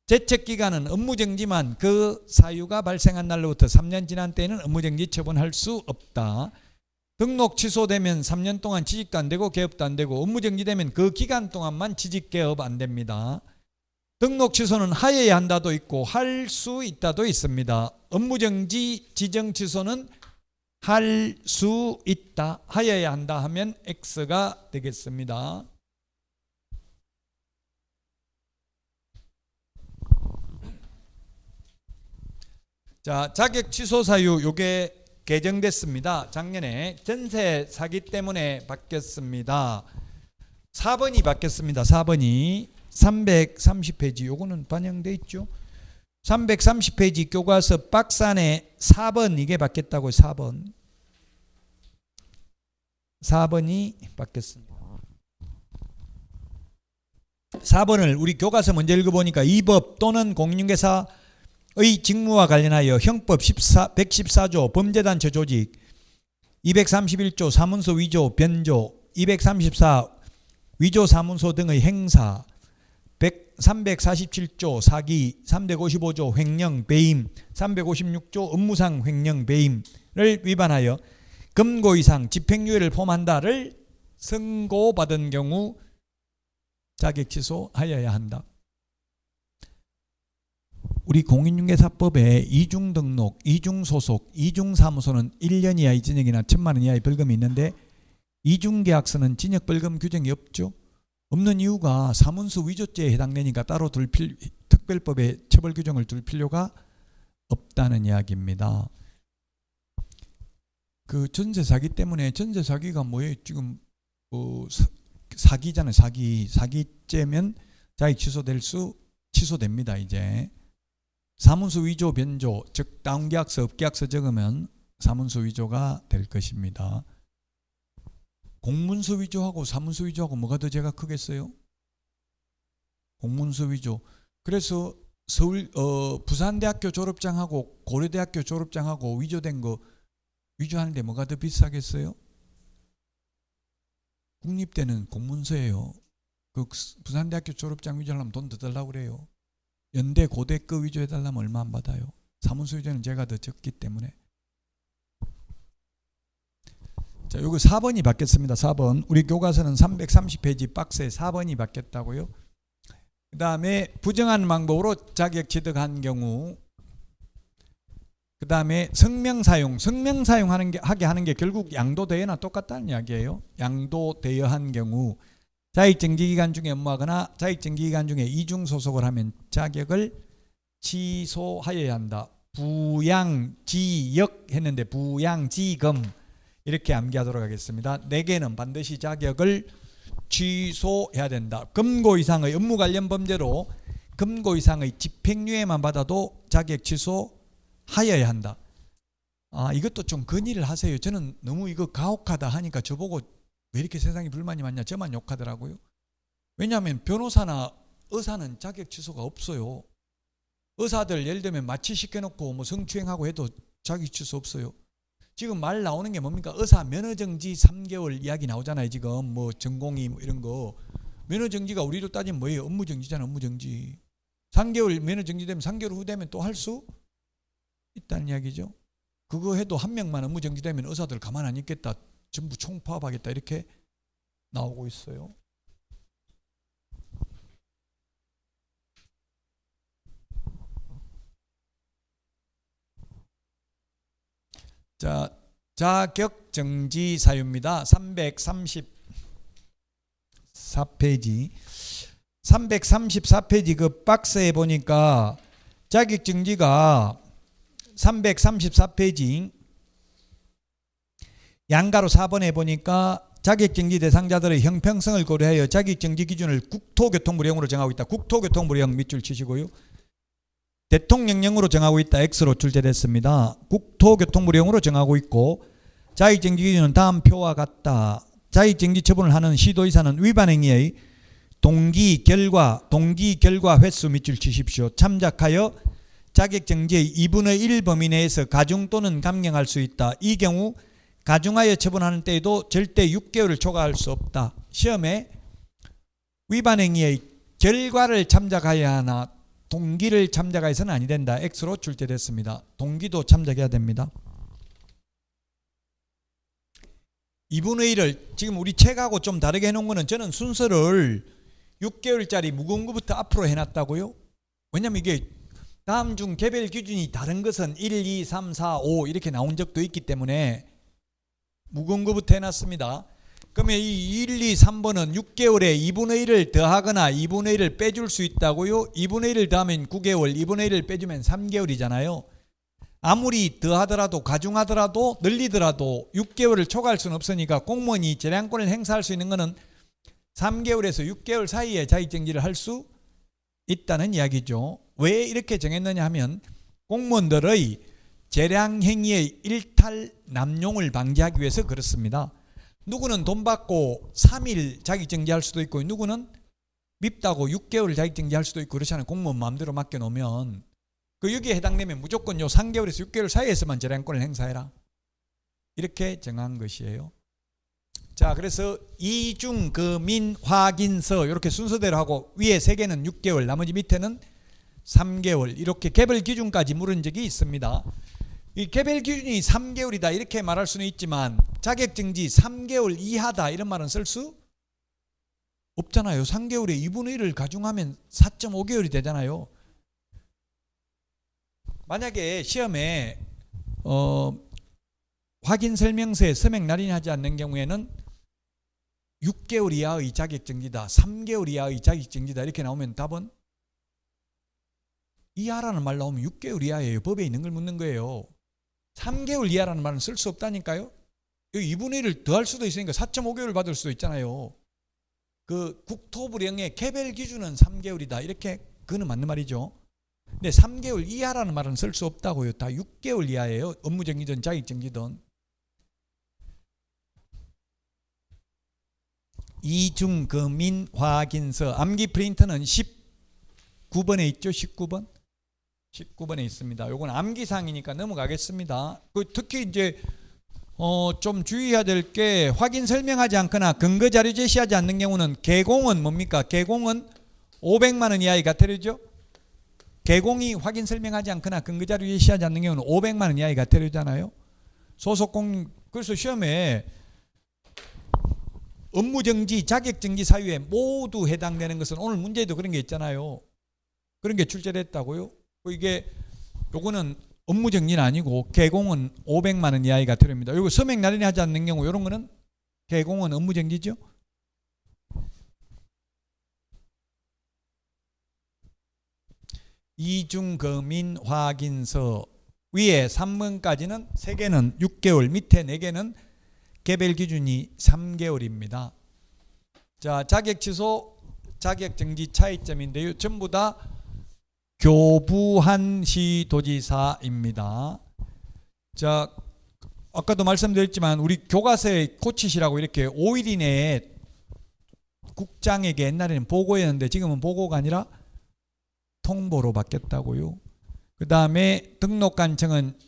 제책 기간은 업무정지만 그 사유가 발생한 날로부터 3년 지난 때에는 업무정지 처분할 수 없다. 등록 취소되면 3년 동안 취직도 안 되고 개업도 안 되고, 업무정지되면 그 기간 동안만 취직 개업 안 됩니다. 등록 취소는 하여야 한다도 있고 할 수 있다도 있습니다. 업무정지 지정 취소는 할 수 있다, 하여야 한다 하면 X가 되겠습니다. 자, 자격 취소 사유 요게 개정됐습니다. 작년에 전세 사기 때문에 바뀌었습니다. 4번이 바뀌었습니다. 4번이 330페이지 요거는 반영돼 있죠. 330페이지 교과서 박스 안에 4번 이게 바뀌었다고. 4번이 바뀌었습니다. 4번을 우리 교과서 먼저 읽어보니까 이 법 또는 공인중개사의 직무와 관련하여 형법 114조 범죄단체 조직, 231조 사문서 위조 변조, 234 위조 사문서 등의 행사, 347조 사기, 355조 횡령 배임, 356조 업무상 횡령 배임을 위반하여 금고 이상 집행유예를 포함한다를 선고받은 경우 자격 취소하여야 한다. 우리 공인중개사법에 이중등록, 이중소속, 이중사무소는 1년 이하의 징역이나 1,000만 원 이하의 벌금이 있는데 이중계약서는 징역벌금 규정이 없죠. 없는 이유가 사문서 위조죄에 해당되니까 따로 특별법에 처벌 규정을 둘 필요가 없다는 이야기입니다. 그 전세 사기 때문에, 전세 사기가 뭐예요? 지금 사기잖아요. 사기죄면 자격 취소됩니다. 이제 사문서 위조 변조, 즉 다운계약서, 업계약서 적으면 사문서 위조가 될 것입니다. 공문서 위조하고 사문서 위조하고 뭐가 더 죄가 크겠어요? 공문서 위조. 그래서 부산대학교 졸업장하고 고려대학교 졸업장하고 위조된 거 위조하는데 뭐가 더 비싸겠어요? 국립대는 공문서예요. 그 부산대학교 졸업장 위조하려면 돈 더 달라고 그래요. 연대 고대 거 위조해달라면 얼마 안 받아요. 사문서 위조는 죄가 더 적기 때문에. 자, 요거 4번이 바뀌었습니다. 4번. 우리 교과서는 330페이지 박스에 4번이 바뀌었다고요. 그 다음에 부정한 방법으로 자격 취득한 경우, 그 다음에 성명사용 하게 하는 게 결국 양도대여나 똑같다는 이야기예요. 양도대여한 경우 자격정지기간 중에 업무하거나 자격정지기간 중에 이중소속을 하면 자격을 취소하여야 한다. 부양지역 했는데 부양지금 이렇게 암기하도록 하겠습니다. 4개는 반드시 자격을 취소해야 된다. 금고 이상의 업무 관련 범죄로 금고 이상의 집행유예만 받아도 자격 취소하여야 한다. 이것도 좀 건의를 하세요. 저는 너무 이거 가혹하다 하니까 저보고 왜 이렇게 세상에 불만이 많냐 저만 욕하더라고요. 왜냐하면 변호사나 의사는 자격 취소가 없어요. 의사들 예를 들면 마취시켜놓고 뭐 성추행하고 해도 자격 취소 없어요. 지금 말 나오는 게 뭡니까? 의사 면허정지 3개월 이야기 나오잖아요. 지금 뭐 전공의 뭐 이런 거. 면허정지가 우리로 따지면 뭐예요? 업무정지잖아. 업무정지. 3개월 면허정지되면 3개월 후 되면 또 할 수 있다는 이야기죠. 그거 해도 한 명만 업무정지되면 의사들 가만 안 있겠다. 전부 총파업하겠다. 이렇게 나오고 있어요. 자, 자격 정지 사유입니다. 334페이지. 334페이지 그 박스에 보니까 자격 정지가 334페이지 양가로 4번에 보니까 자격정지 대상자들의 형평성을 고려하여 자격정지 기준을 국토교통부령으로 정하고 있다. 국토교통부령 밑줄 치시고요. 대통령령으로 정하고 있다. X로 출제됐습니다. 국토교통부령으로 정하고 있고 자격정지 기준은 다음 표와 같다. 자격정지 처분을 하는 시도의사는 위반 행위의 동기, 결과 횟수 밑줄 치십시오. 참작하여 자격정지의 2분의 1 범위 내에서 가중 또는 감경할 수 있다. 이 경우 가중하여 처분하는 때에도 절대 6개월을 초과할 수 없다. 시험에 위반 행위의 결과를 참작하여야 하나 동기를 참작하여서는 아니 된다. X로 출제됐습니다. 동기도 참작해야 됩니다. 2분의 1을 지금 우리 책하고 좀 다르게 해놓은 거는 저는 순서를 6개월짜리 무거운 것부터 앞으로 해놨다고요. 왜냐면 이게 다음 중 개별 기준이 다른 것은 1, 2, 3, 4, 5 이렇게 나온 적도 있기 때문에 무거운 것부터 해놨습니다. 그러면 이 1, 2, 3번은 6개월에 2분의 1을 더하거나 2분의 1을 빼줄 수 있다고요. 2분의 1을 더하면 9개월, 2분의 1을 빼주면 3개월이잖아요. 아무리 더하더라도 가중하더라도 늘리더라도 6개월을 초과할 수는 없으니까 공무원이 재량권을 행사할 수 있는 것은 3개월에서 6개월 사이에 자격정지를 할 수 있다는 이야기죠. 왜 이렇게 정했느냐 하면 공무원들의 재량행위의 일탈 남용을 방지하기 위해서 그렇습니다. 누구는 돈 받고 3일 자격정지할 수도 있고 누구는 밉다고 6개월 자격정지할 수도 있고 그렇지 않아요. 공무원 마음대로 맡겨놓으면 그 여기에 해당되면 무조건 요 3개월에서 6개월 사이에서만 재량권을 행사해라. 이렇게 정한 것이에요. 자, 그래서 이중금인 확인서 이렇게 순서대로 하고 위에 3개는 6개월 나머지 밑에는 3개월 이렇게 개별 기준까지 물은 적이 있습니다. 이 개별 기준이 3개월이다 이렇게 말할 수는 있지만 자격정지 3개월 이하다 이런 말은 쓸 수 없잖아요. 3개월에 2분의 1을 가중하면 4.5개월이 되잖아요. 만약에 시험에 확인 설명서에 서명 날인하지 않는 경우에는 6개월 이하의 자격정지다, 3개월 이하의 자격정지다 이렇게 나오면 답은 이하라는 말 나오면 6개월 이하예요. 법에 있는 걸 묻는 거예요. 3개월 이하라는 말은 쓸 수 없다니까요. 2분의 1을 더할 수도 있으니까 4.5개월 받을 수도 있잖아요. 그 국토부령의 개별 기준은 3개월이다 이렇게 그거는 맞는 말이죠. 근데 3개월 이하라는 말은 쓸 수 없다고요. 다 6개월 이하예요. 업무정지든 자격정지든. 이중금인 확인서 암기 프린터는 19번에 있죠. 19번에 있습니다. 요건 암기사항이니까 넘어가겠습니다. 특히 이제 좀 주의해야 될 게 확인 설명하지 않거나 근거 자료 제시하지 않는 경우는 개공은 뭡니까? 개공은 500만 원 이하의 과태료죠. 개공이 확인 설명하지 않거나 근거 자료 제시하지 않는 경우는 500만 원 이하의 과태료잖아요. 소속공 그래서 시험에 업무정지, 자격정지 사유에 모두 해당되는 것은 오늘 문제에도 그런 게 있잖아요. 그런 게 출제됐다고요. 이게 요거는 업무정지는 아니고 개공은 500만 원 이하의 과태료입니다. 요거 서명 날인이 하지 않는 경우 이런 거는 개공은 업무정지죠. 이중금인 확인서 위에 3번까지는 3개는 6개월 밑에 4개는 개별 기준이 3개월입니다. 자, 자격 취소, 자격 정지 차이점인데요. 전부 다 교부한 시도지사입니다. 자, 아까도 말씀드렸지만 우리 교과서에 고치시라고 이렇게 5일 이내에 국장에게 옛날에는 보고였는데 지금은 보고가 아니라 통보로 바뀌었다고요. 그 다음에 등록관청은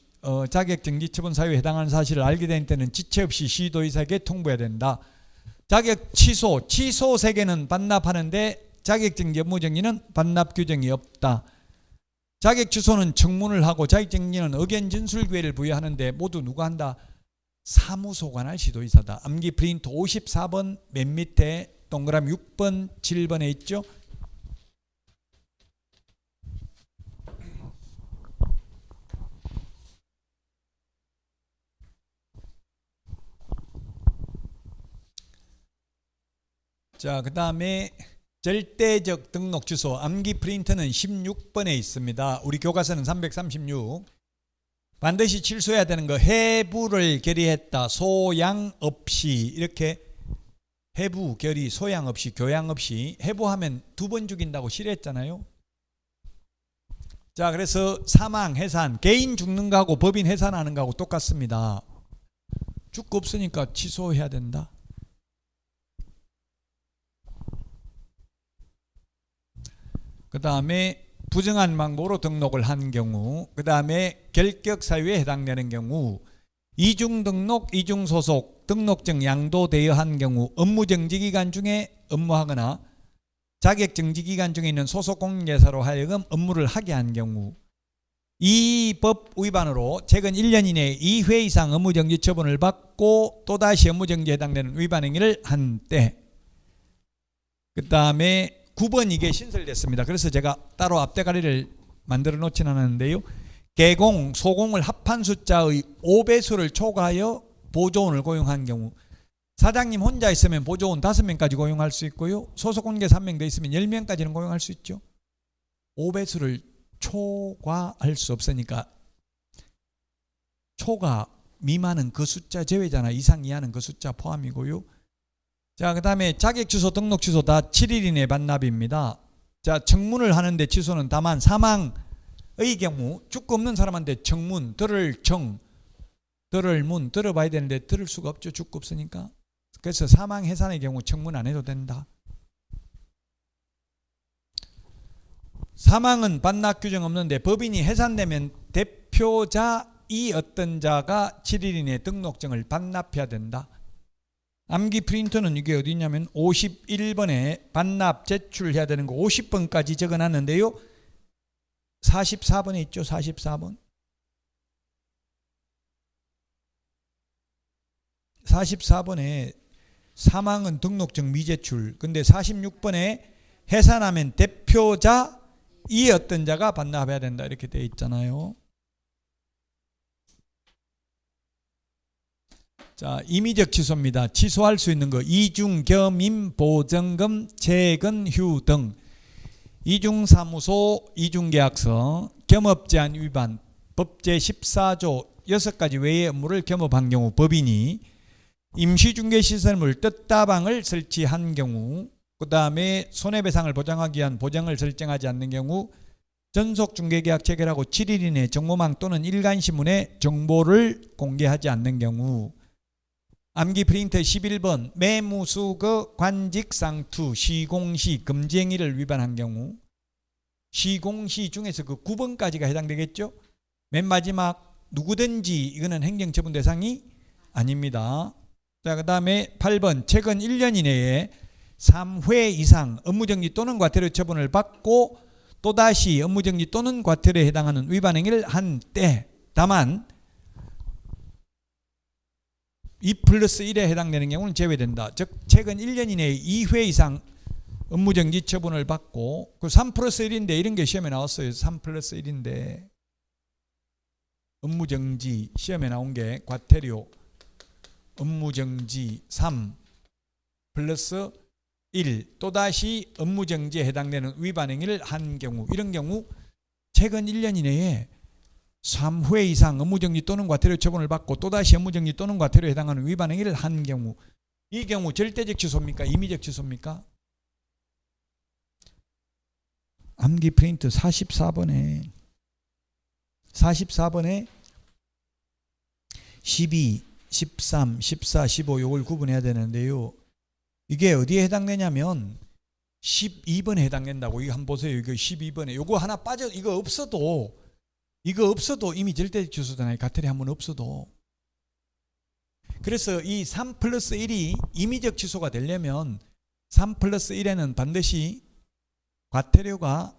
자격정지 처분 사유에 해당하는 사실을 알게 된 때는 지체 없이 시도의사에게 통보해야 된다. 자격 취소 3개는 반납하는데 자격정지 업무정지는 반납 규정이 없다. 자격 취소는 청문을 하고 자격정지는 의견 진술 기회를 부여하는데 모두 누가 한다? 사무소 관할 시도의사다. 암기 프린트 54번 맨 밑에 동그라미 6번 7번에 있죠. 자, 그 다음에 절대적 등록 주소 암기 프린터는 16번에 있습니다. 우리 교과서는 336. 반드시 취소해야 되는 거 해부를 결의했다. 소양 없이 이렇게 해부, 결의, 소양 없이, 교양 없이 해부하면 2번 죽인다고 실했잖아요. 자, 그래서 사망, 해산, 개인 죽는 거하고 법인 해산하는 거하고 똑같습니다. 죽고 없으니까 취소해야 된다. 그 다음에 부정한 방법으로 등록을 한 경우, 그 다음에 결격 사유에 해당되는 경우, 이중 등록, 이중 소속, 등록증 양도되어한 경우, 업무 정지 기간 중에 업무하거나 자격 정지 기간 중에 있는 소속 공인중개사로 하여금 업무를 하게 한 경우, 이 법 위반으로 최근 1년 이내에 2회 이상 업무 정지 처분을 받고 또다시 업무 정지에 해당되는 위반 행위를 한 때, 그 다음에 9번 이게 신설됐습니다. 그래서 제가 따로 앞대가리를 만들어 놓진 않았는데요. 개공, 소공을 합한 숫자의 5배수를 초과하여 보조원을 고용한 경우, 사장님 혼자 있으면 보조원 5명까지 고용할 수 있고요. 소속공인중개 3명 돼 있으면 10명까지는 고용할 수 있죠. 5배수를 초과할 수 없으니까 초과 미만은 그 숫자 제외잖아. 이상 이하는 그 숫자 포함이고요. 자, 그 다음에 자격 취소, 등록 취소 다 7일 이내 반납입니다. 자, 청문을 하는데 취소는 다만 사망의 경우, 죽고 없는 사람한테 청문, 들을 청, 들을 문, 들어봐야 되는데 들을 수가 없죠. 죽고 없으니까. 그래서 사망 해산의 경우 청문 안 해도 된다. 사망은 반납 규정 없는데 법인이 해산되면 대표자 이 어떤 자가 7일 이내 등록증을 반납해야 된다. 암기 프린터는 이게 어디 있냐면 51번에 반납 제출해야 되는 거 50번까지 적어놨는데요. 44번에 있죠. 44번. 44번에 사망은 등록증 미제출. 근데 46번에 해산하면 대표자 이 어떤 자가 반납해야 된다 이렇게 돼 있잖아요. 자, 임의적 취소입니다. 취소할 수 있는 거 이중 겸임, 보증금, 재건휴 등 이중사무소, 이중계약서, 겸업제한 위반, 법제 14조 6가지 외의 업무를 겸업한 경우 법인이 임시중개시설물 뜻다방을 설치한 경우, 그 다음에 손해배상을 보장하기 위한 보장을 설정하지 않는 경우, 전속중개계약 체결하고 7일 이내 정보망 또는 일간신문에 정보를 공개하지 않는 경우, 암기 프린터 11번 매무수거 관직상투 시공시 금지행위를 위반한 경우, 시공시 중에서 그 9번까지가 해당되겠죠. 맨 마지막 누구든지 이거는 행정처분 대상이 아닙니다. 자, 그 다음에 8번 최근 1년 이내에 3회 이상 업무정지 또는 과태료 처분을 받고 또다시 업무정지 또는 과태료에 해당하는 위반 행위를 한 때, 다만 2+1에 해당되는 경우는 제외된다. 즉 최근 1년 이내에 2회 이상 업무정지 처분을 받고, 그 3+1인데 이런 게 시험에 나왔어요. 3+1인데 업무정지 시험에 나온 게 과태료 업무정지 3 플러스 1 또다시 업무정지에 해당되는 위반 행위를 한 경우, 이런 경우 최근 1년 이내에 3회 이상 업무정지 또는 과태료 처분을 받고 또다시 업무정지 또는 과태료에 해당하는 위반 행위를 한 경우, 이 경우 절대적 취소입니까? 임의적 취소입니까? 암기 프린트 44번에 12, 13, 14, 15 요걸 구분해야 되는데요. 이게 어디에 해당되냐면 12번에 해당된다고. 이거 한번 보세요. 이거 12번에 요거 하나 빠져, 이거 없어도 이미 절대적 취소잖아요. 과태료 한 번 없어도. 그래서 이 3+1이 임의적 취소가 되려면 3+1에는 반드시 과태료가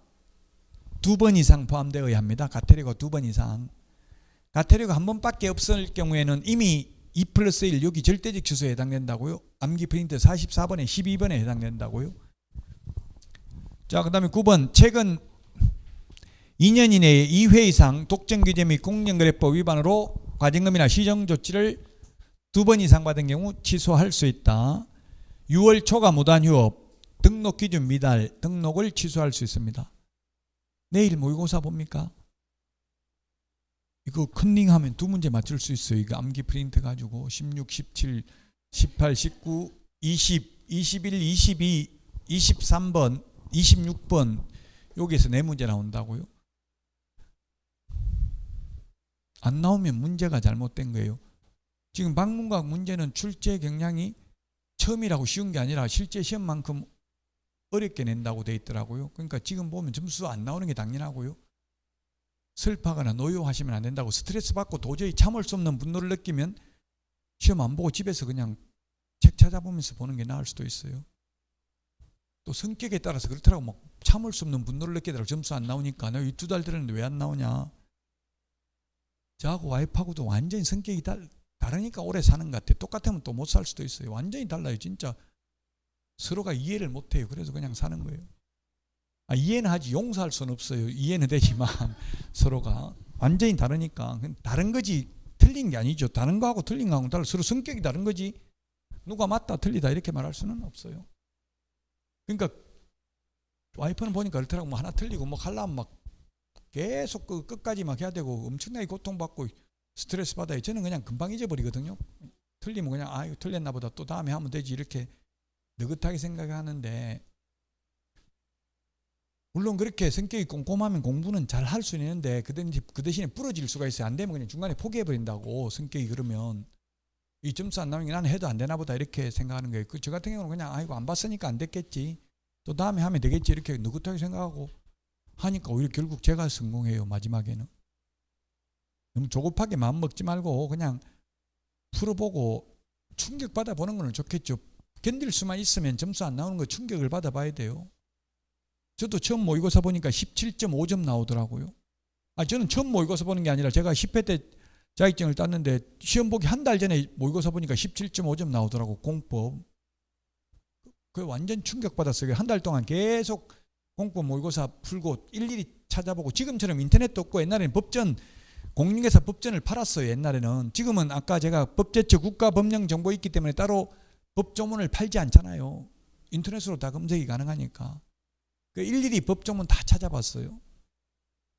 2번 이상 포함되어야 합니다. 과태료가 2번 이상. 과태료가 한 번밖에 없을 경우에는 이미 2+1 여기 절대적 취소에 해당된다고요. 암기 프린트 44번에 12번에 해당된다고요. 자, 그 다음에 9번 최근 2년 이내에 2회 이상 독점규제 및 공정거래법 위반으로 과징금이나 시정조치를 2번 이상 받은 경우 취소할 수 있다. 6월 초과 무단휴업, 등록 기준 미달, 등록을 취소할 수 있습니다. 내일 모의고사 봅니까? 이거 컨닝하면 두 문제 맞출 수 있어요. 이거 암기 프린트 가지고 16, 17, 18, 19, 20, 21, 22, 23번, 26번 여기에서 네 문제 나온다고요? 안 나오면 문제가 잘못된 거예요. 지금 방문각 문제는 출제 경향이 처음이라고 쉬운 게 아니라 실제 시험만큼 어렵게 낸다고 돼 있더라고요. 그러니까 지금 보면 점수 안 나오는 게 당연하고요. 슬퍼하거나 노여워하시면 안 된다고. 스트레스 받고 도저히 참을 수 없는 분노를 느끼면 시험 안 보고 집에서 그냥 책 찾아보면서 보는 게 나을 수도 있어요. 또 성격에 따라서 그렇더라고. 막 참을 수 없는 분노를 느끼더라고. 점수 안 나오니까. 나 이 2달 들었는데 왜 안 나오냐. 저하고 와이프하고도 완전히 성격이 다르니까 오래 사는 것 같아. 똑같으면 또 못 살 수도 있어요. 완전히 달라요. 진짜 서로가 이해를 못해요. 그래서 그냥 사는 거예요. 이해는 하지 용서할 수는 없어요. 이해는 되지만 서로가 완전히 다르니까. 다른 거지 틀린 게 아니죠. 다른 거하고 틀린 거하고 달라. 서로 성격이 다른 거지 누가 맞다 틀리다 이렇게 말할 수는 없어요. 그러니까 와이프는 보니까 그렇더라고. 뭐 하나 틀리고 뭐 하려면 막 계속 그 끝까지 막 해야 되고 엄청나게 고통받고 스트레스 받아요. 저는 그냥 금방 잊어버리거든요. 틀리면 그냥 이거 틀렸나 보다 또 다음에 하면 되지 이렇게 느긋하게 생각하는데, 물론 그렇게 성격이 꼼꼼하면 공부는 잘 할 수는 있는데 그 대신에 부러질 수가 있어요. 안 되면 그냥 중간에 포기해버린다고. 성격이 그러면 이 점수 안 나오면 나는 해도 안 되나 보다 이렇게 생각하는 거예요. 저 같은 경우는 그냥 이거 안 봤으니까 안 됐겠지, 또 다음에 하면 되겠지 이렇게 느긋하게 생각하고 하니까 오히려 결국 제가 성공해요. 마지막에는. 너무 조급하게 마음 먹지 말고 그냥 풀어보고 충격받아 보는 건 좋겠죠. 견딜 수만 있으면 점수 안 나오는 거 충격을 받아봐야 돼요. 저도 처음 모의고사 보니까 17.5점 나오더라고요. 저는 처음 모의고사 보는 게 아니라 제가 10회 때 자격증을 땄는데 시험 보기 한 달 전에 모의고사 보니까 17.5점 나오더라고. 공법. 그 완전 충격받았어요. 한 달 동안 계속 공법 모의고사 풀고 일일이 찾아보고, 지금처럼 인터넷도 없고 옛날에는 법전, 공인중개사 법전을 팔았어요. 옛날에는. 지금은 아까 제가 법제처 국가법령정보 있기 때문에 따로 법조문을 팔지 않잖아요. 인터넷으로 다 검색이 가능하니까. 그 일일이 법조문 다 찾아봤어요.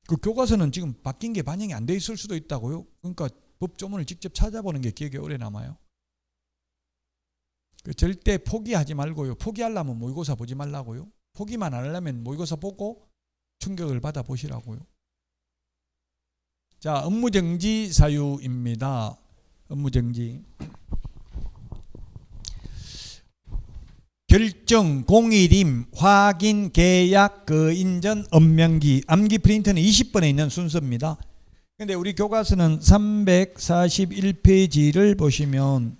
그 교과서는 지금 바뀐 게 반영이 안 돼 있을 수도 있다고요. 그러니까 법조문을 직접 찾아보는 게 기억에 오래 남아요. 절대 포기하지 말고요. 포기하려면 모의고사 보지 말라고요. 포기만 안 하려면 모의고사 보고 충격을 받아 보시라고요. 자, 업무정지 사유입니다. 업무정지. 결정, 공일임, 확인, 계약, 인전, 업명기. 암기 프린트는 20번에 있는 순서입니다. 근데 우리 교과서는 341페이지를 보시면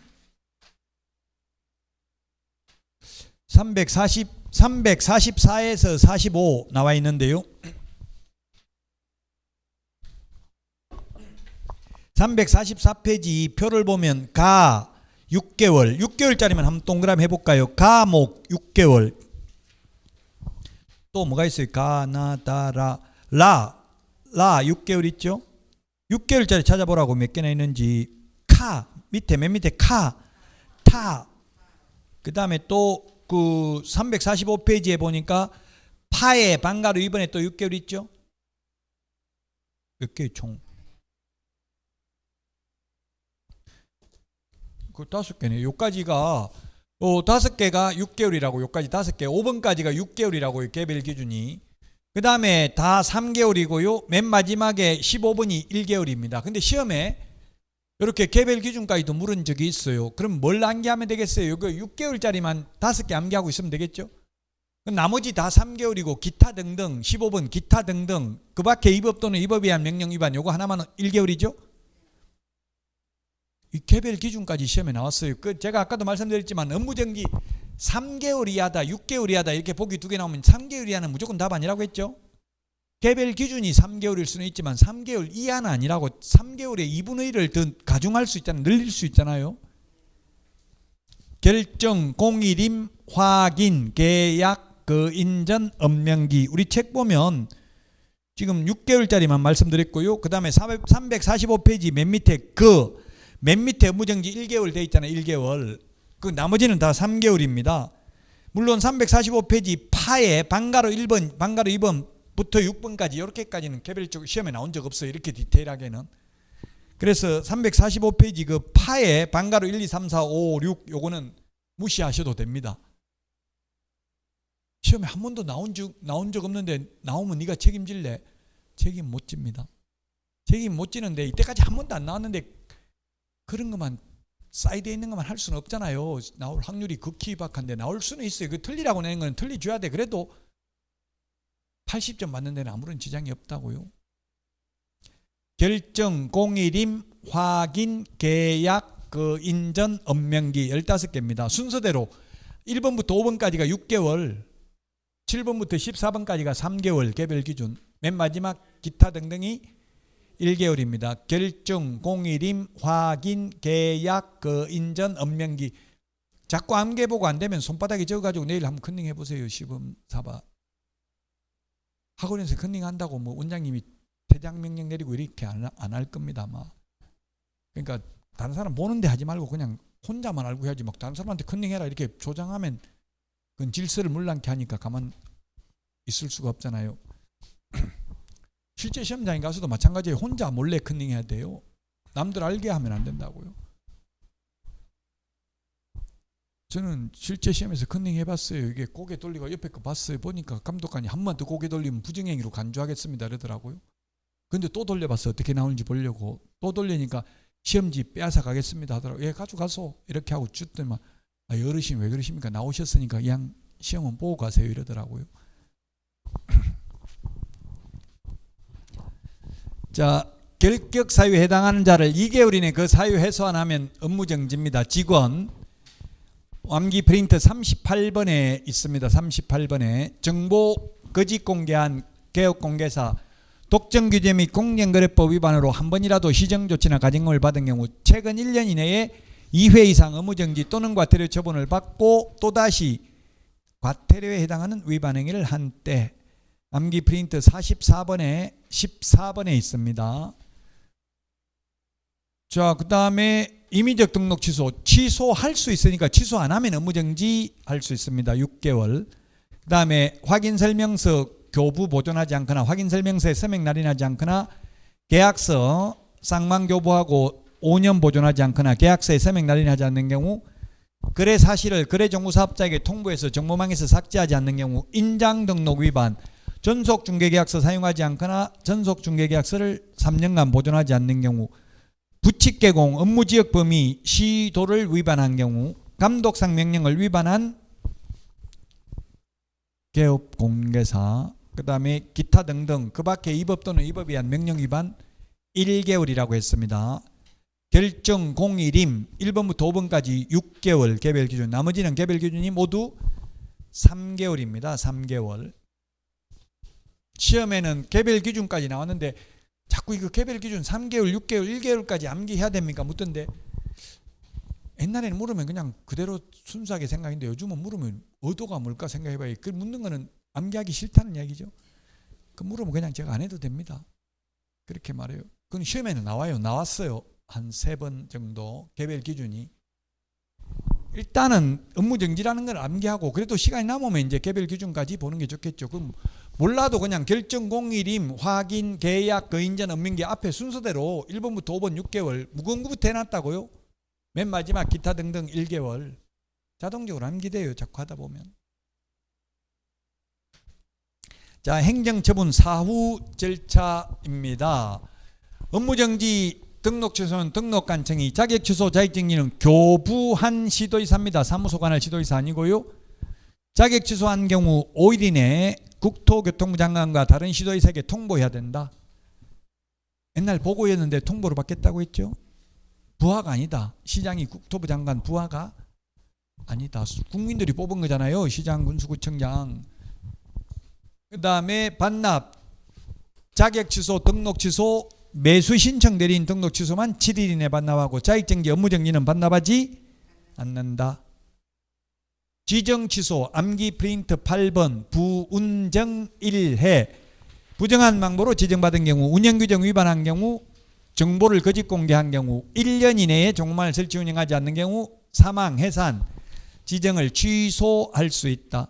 344에서 45 나와 있는데요. 344페이지 표를 보면 가 6개월, 6개월짜리만 한번 동그라미 해볼까요? 가목 6개월. 또 뭐가 있어요? 가나다라 라 6개월 있죠? 6개월짜리 찾아보라고 몇 개나 있는지. 카 밑에 맨 밑에 카, 타. 그 다음에 또 그 345페이지에 보니까 파에 방가루 이번에 또 6개월 있죠? 몇 개의 총? 그 5개네. 요까지가 5개가 6개월이라고. 요까지 5개. 5번까지가 6개월이라고요. 개별 기준이. 그 다음에 다 3개월이고요. 맨 마지막에 15번이 1개월입니다. 근데 시험에 이렇게 개별 기준까지도 물은 적이 있어요. 그럼 뭘 암기하면 되겠어요? 이거 6개월짜리만 5개 암기하고 있으면 되겠죠? 나머지 다 3개월이고 기타 등등 15번 기타 등등 그 밖에 위법 또는 위법에 의한 명령 위반 요거 하나만 1개월이죠? 이 개별 기준까지 시험에 나왔어요. 제가 아까도 말씀드렸지만 업무정지 3개월 이하다 6개월 이하다 이렇게 보기 2개 나오면 3개월 이하는 무조건 답 아니라고 했죠? 개별 기준이 3개월일 수는 있지만 3개월 이하는 아니라고. 3개월에 2분의 1을 더 가중할 수 있잖아요. 늘릴 수 있잖아요. 결정, 공일임, 확인, 계약, 인전, 업명기. 우리 책 보면 지금 6개월짜리만 말씀드렸고요. 그 다음에 345페이지 맨 밑에 맨 밑에 업무정지 1개월 돼 있잖아요. 1개월. 그 나머지는 다 3개월입니다. 물론 345페이지 파에 방가로 1번, 방가로 2번부터 6번까지 이렇게까지는 개별적으로 시험에 나온 적 없어요. 이렇게 디테일하게는. 그래서 345페이지 그 파에 방가로 1, 2, 3, 4, 5, 6 요거는 무시하셔도 됩니다. 시험에 한 번도 나온 적 없는데 나오면 네가 책임질래? 책임 못 집니다. 책임 못 지는데 이때까지 한 번도 안 나왔는데 그런 것만 사이드에 있는 것만 할 수는 없잖아요. 나올 확률이 극히 희박한데 나올 수는 있어요. 그 틀리라고 내는 건 틀리줘야 돼. 그래도 80점 받는 데는 아무런 지장이 없다고요. 결정, 공일임, 확인, 계약, 그 인전, 업명기 15개입니다. 순서대로 1번부터 5번까지가 6개월, 7번부터 14번까지가 3개월 개별 기준, 맨 마지막 기타 등등이 1개월입니다. 결정, 공일임, 확인, 계약, 그 인전, 업명기. 자꾸 암기해보고 안 되면 손바닥에 적어가지고 내일 한번 컨닝 해보세요. 시범 4바. 학원에서 컨닝 한다고 뭐 원장님이 퇴장 명령 내리고 이렇게 안 할 겁니다. 아마. 그러니까 다른 사람 보는데 하지 말고 그냥 혼자만 알고 해야지. 막 다른 사람한테 컨닝해라 이렇게 조장하면 그건 질서를 물랑케 하니까 가만 있을 수가 없잖아요. 실제 시험장에 가서도 마찬가지예요. 혼자 몰래 컨닝해야 돼요. 남들 알게 하면 안 된다고요. 저는 실제 시험에서 컨닝 해봤어요. 이게 고개 돌리고 옆에 거 봤어요. 보니까 감독관이 한 번 더 고개 돌리면 부정행위로 간주하겠습니다 이러더라고요. 근데 또 돌려봤어요. 어떻게 나오는지 보려고. 또 돌리니까 시험지 빼앗아 가겠습니다 하더라고요. 예, 가져가서 이렇게 하고 줬더니 어르신 왜 그러십니까? 나오셨으니까 그냥 시험은 보고 가세요 이러더라고요. 자, 결격 사유에 해당하는 자를 2개월 이내 그 사유 해소 안 하면 업무 정지입니다. 직원 암기 프린트 38번에 있습니다. 38번에 정보 거짓 공개한 개업 공개사 독점 규제 및 공정거래법 위반으로 한 번이라도 시정조치나 가징금을 받은 경우 최근 1년 이내에 2회 이상 업무정지 또는 과태료 처분을 받고 또다시 과태료에 해당하는 위반 행위를 한 때 암기 프린트 44번에 14번에 있습니다. 자, 그 다음에 임의적 등록 취소할 수 있으니까 취소 안 하면 업무정지 할 수 있습니다. 6개월. 그 다음에 확인설명서 교부 보존하지 않거나 확인설명서에 서명 날인하지 않거나 계약서 쌍망교부하고 5년 보존하지 않거나 계약서에 서명 날인하지 않는 경우 거래 사실을 거래정보사업자에게 통보해서 정보망에서 삭제하지 않는 경우 인장등록 위반 전속중개계약서 사용하지 않거나 전속중개계약서를 3년간 보존하지 않는 경우 부칙개공 업무지역 범위 시도를 위반한 경우 감독상 명령을 위반한 개업공개사 그 다음에 기타 등등 그 밖에 이 법 또는 이 법에 의한 명령 위반 1개월이라고 했습니다. 결정 공일임 1번부터 5번까지 6개월 개별 기준 나머지는 개별 기준이 모두 3개월입니다. 3개월. 시험에는 개별 기준까지 나왔는데 자꾸 이거 개별 기준 3개월, 6개월, 1개월까지 암기해야 됩니까? 묻던데 옛날에는 물으면 그냥 그대로 순수하게 생각했는데 요즘은 물으면 의도가 뭘까 생각해봐요. 그 묻는 거는 암기하기 싫다는 이야기죠. 그 물으면 그냥 제가 안 해도 됩니다. 그렇게 말해요. 그건 시험에는 나와요. 나왔어요. 한 3번 정도 개별 기준이. 일단은 업무정지라는 걸 암기하고 그래도 시간이 남으면 이제 개별 기준까지 보는 게 좋겠죠. 그럼 몰라도 그냥 결정 공일임, 확인, 계약, 거인전, 업명기 앞에 순서대로 1번부터 5번 6개월 무거운 거부터 해놨다고요. 맨 마지막 기타 등등 1개월. 자동적으로 암기돼요. 자꾸 하다 보면. 자, 행정처분 사후 절차입니다. 업무정지 등록 취소는 등록관청이 자격 취소 자격정지는 교부한 시도의사입니다. 사무소 관할 시도의사 아니고요. 자격 취소한 경우 5일 이내에 국토교통부 장관과 다른 시도의사에게 통보해야 된다. 옛날 보고였는데 통보를 받겠다고 했죠. 부하가 아니다. 시장이 국토부 장관 부하가 아니다. 국민들이 뽑은 거잖아요. 시장, 군수구청장. 그 다음에 반납, 자격 취소, 등록 취소, 매수 신청 내린 등록 취소만 7일 이내 반납하고 자격정지, 업무정지는 반납하지 않는다. 지정 취소, 암기 프린트 8번, 부운정 1회. 부정한 망보로 지정받은 경우, 운영규정 위반한 경우, 정보를 거짓 공개한 경우, 1년 이내에 종말 설치 운영하지 않는 경우 사망, 해산, 지정을 취소할 수 있다.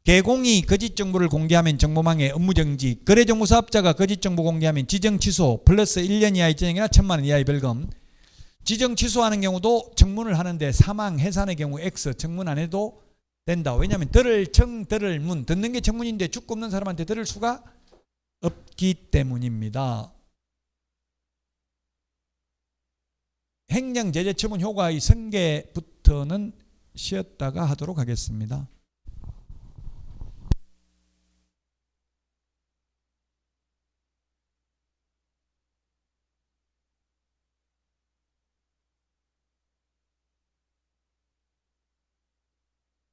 개공이 거짓 정보를 공개하면 정보망해 업무정지, 거래정보사업자가 거짓 정보 공개하면 지정 취소 플러스 1년 이하의 징역이나 1,000만 원 이하의 벌금. 지정 취소하는 경우도 청문을 하는데 사망, 해산의 경우 X, 청문 안 해도 된다. 왜냐하면 들을 청, 들을 문, 듣는 게 청문인데 죽고 없는 사람한테 들을 수가 없기 때문입니다. 행정제재 처분 효과의 성계부터는 쉬었다가 하도록 하겠습니다.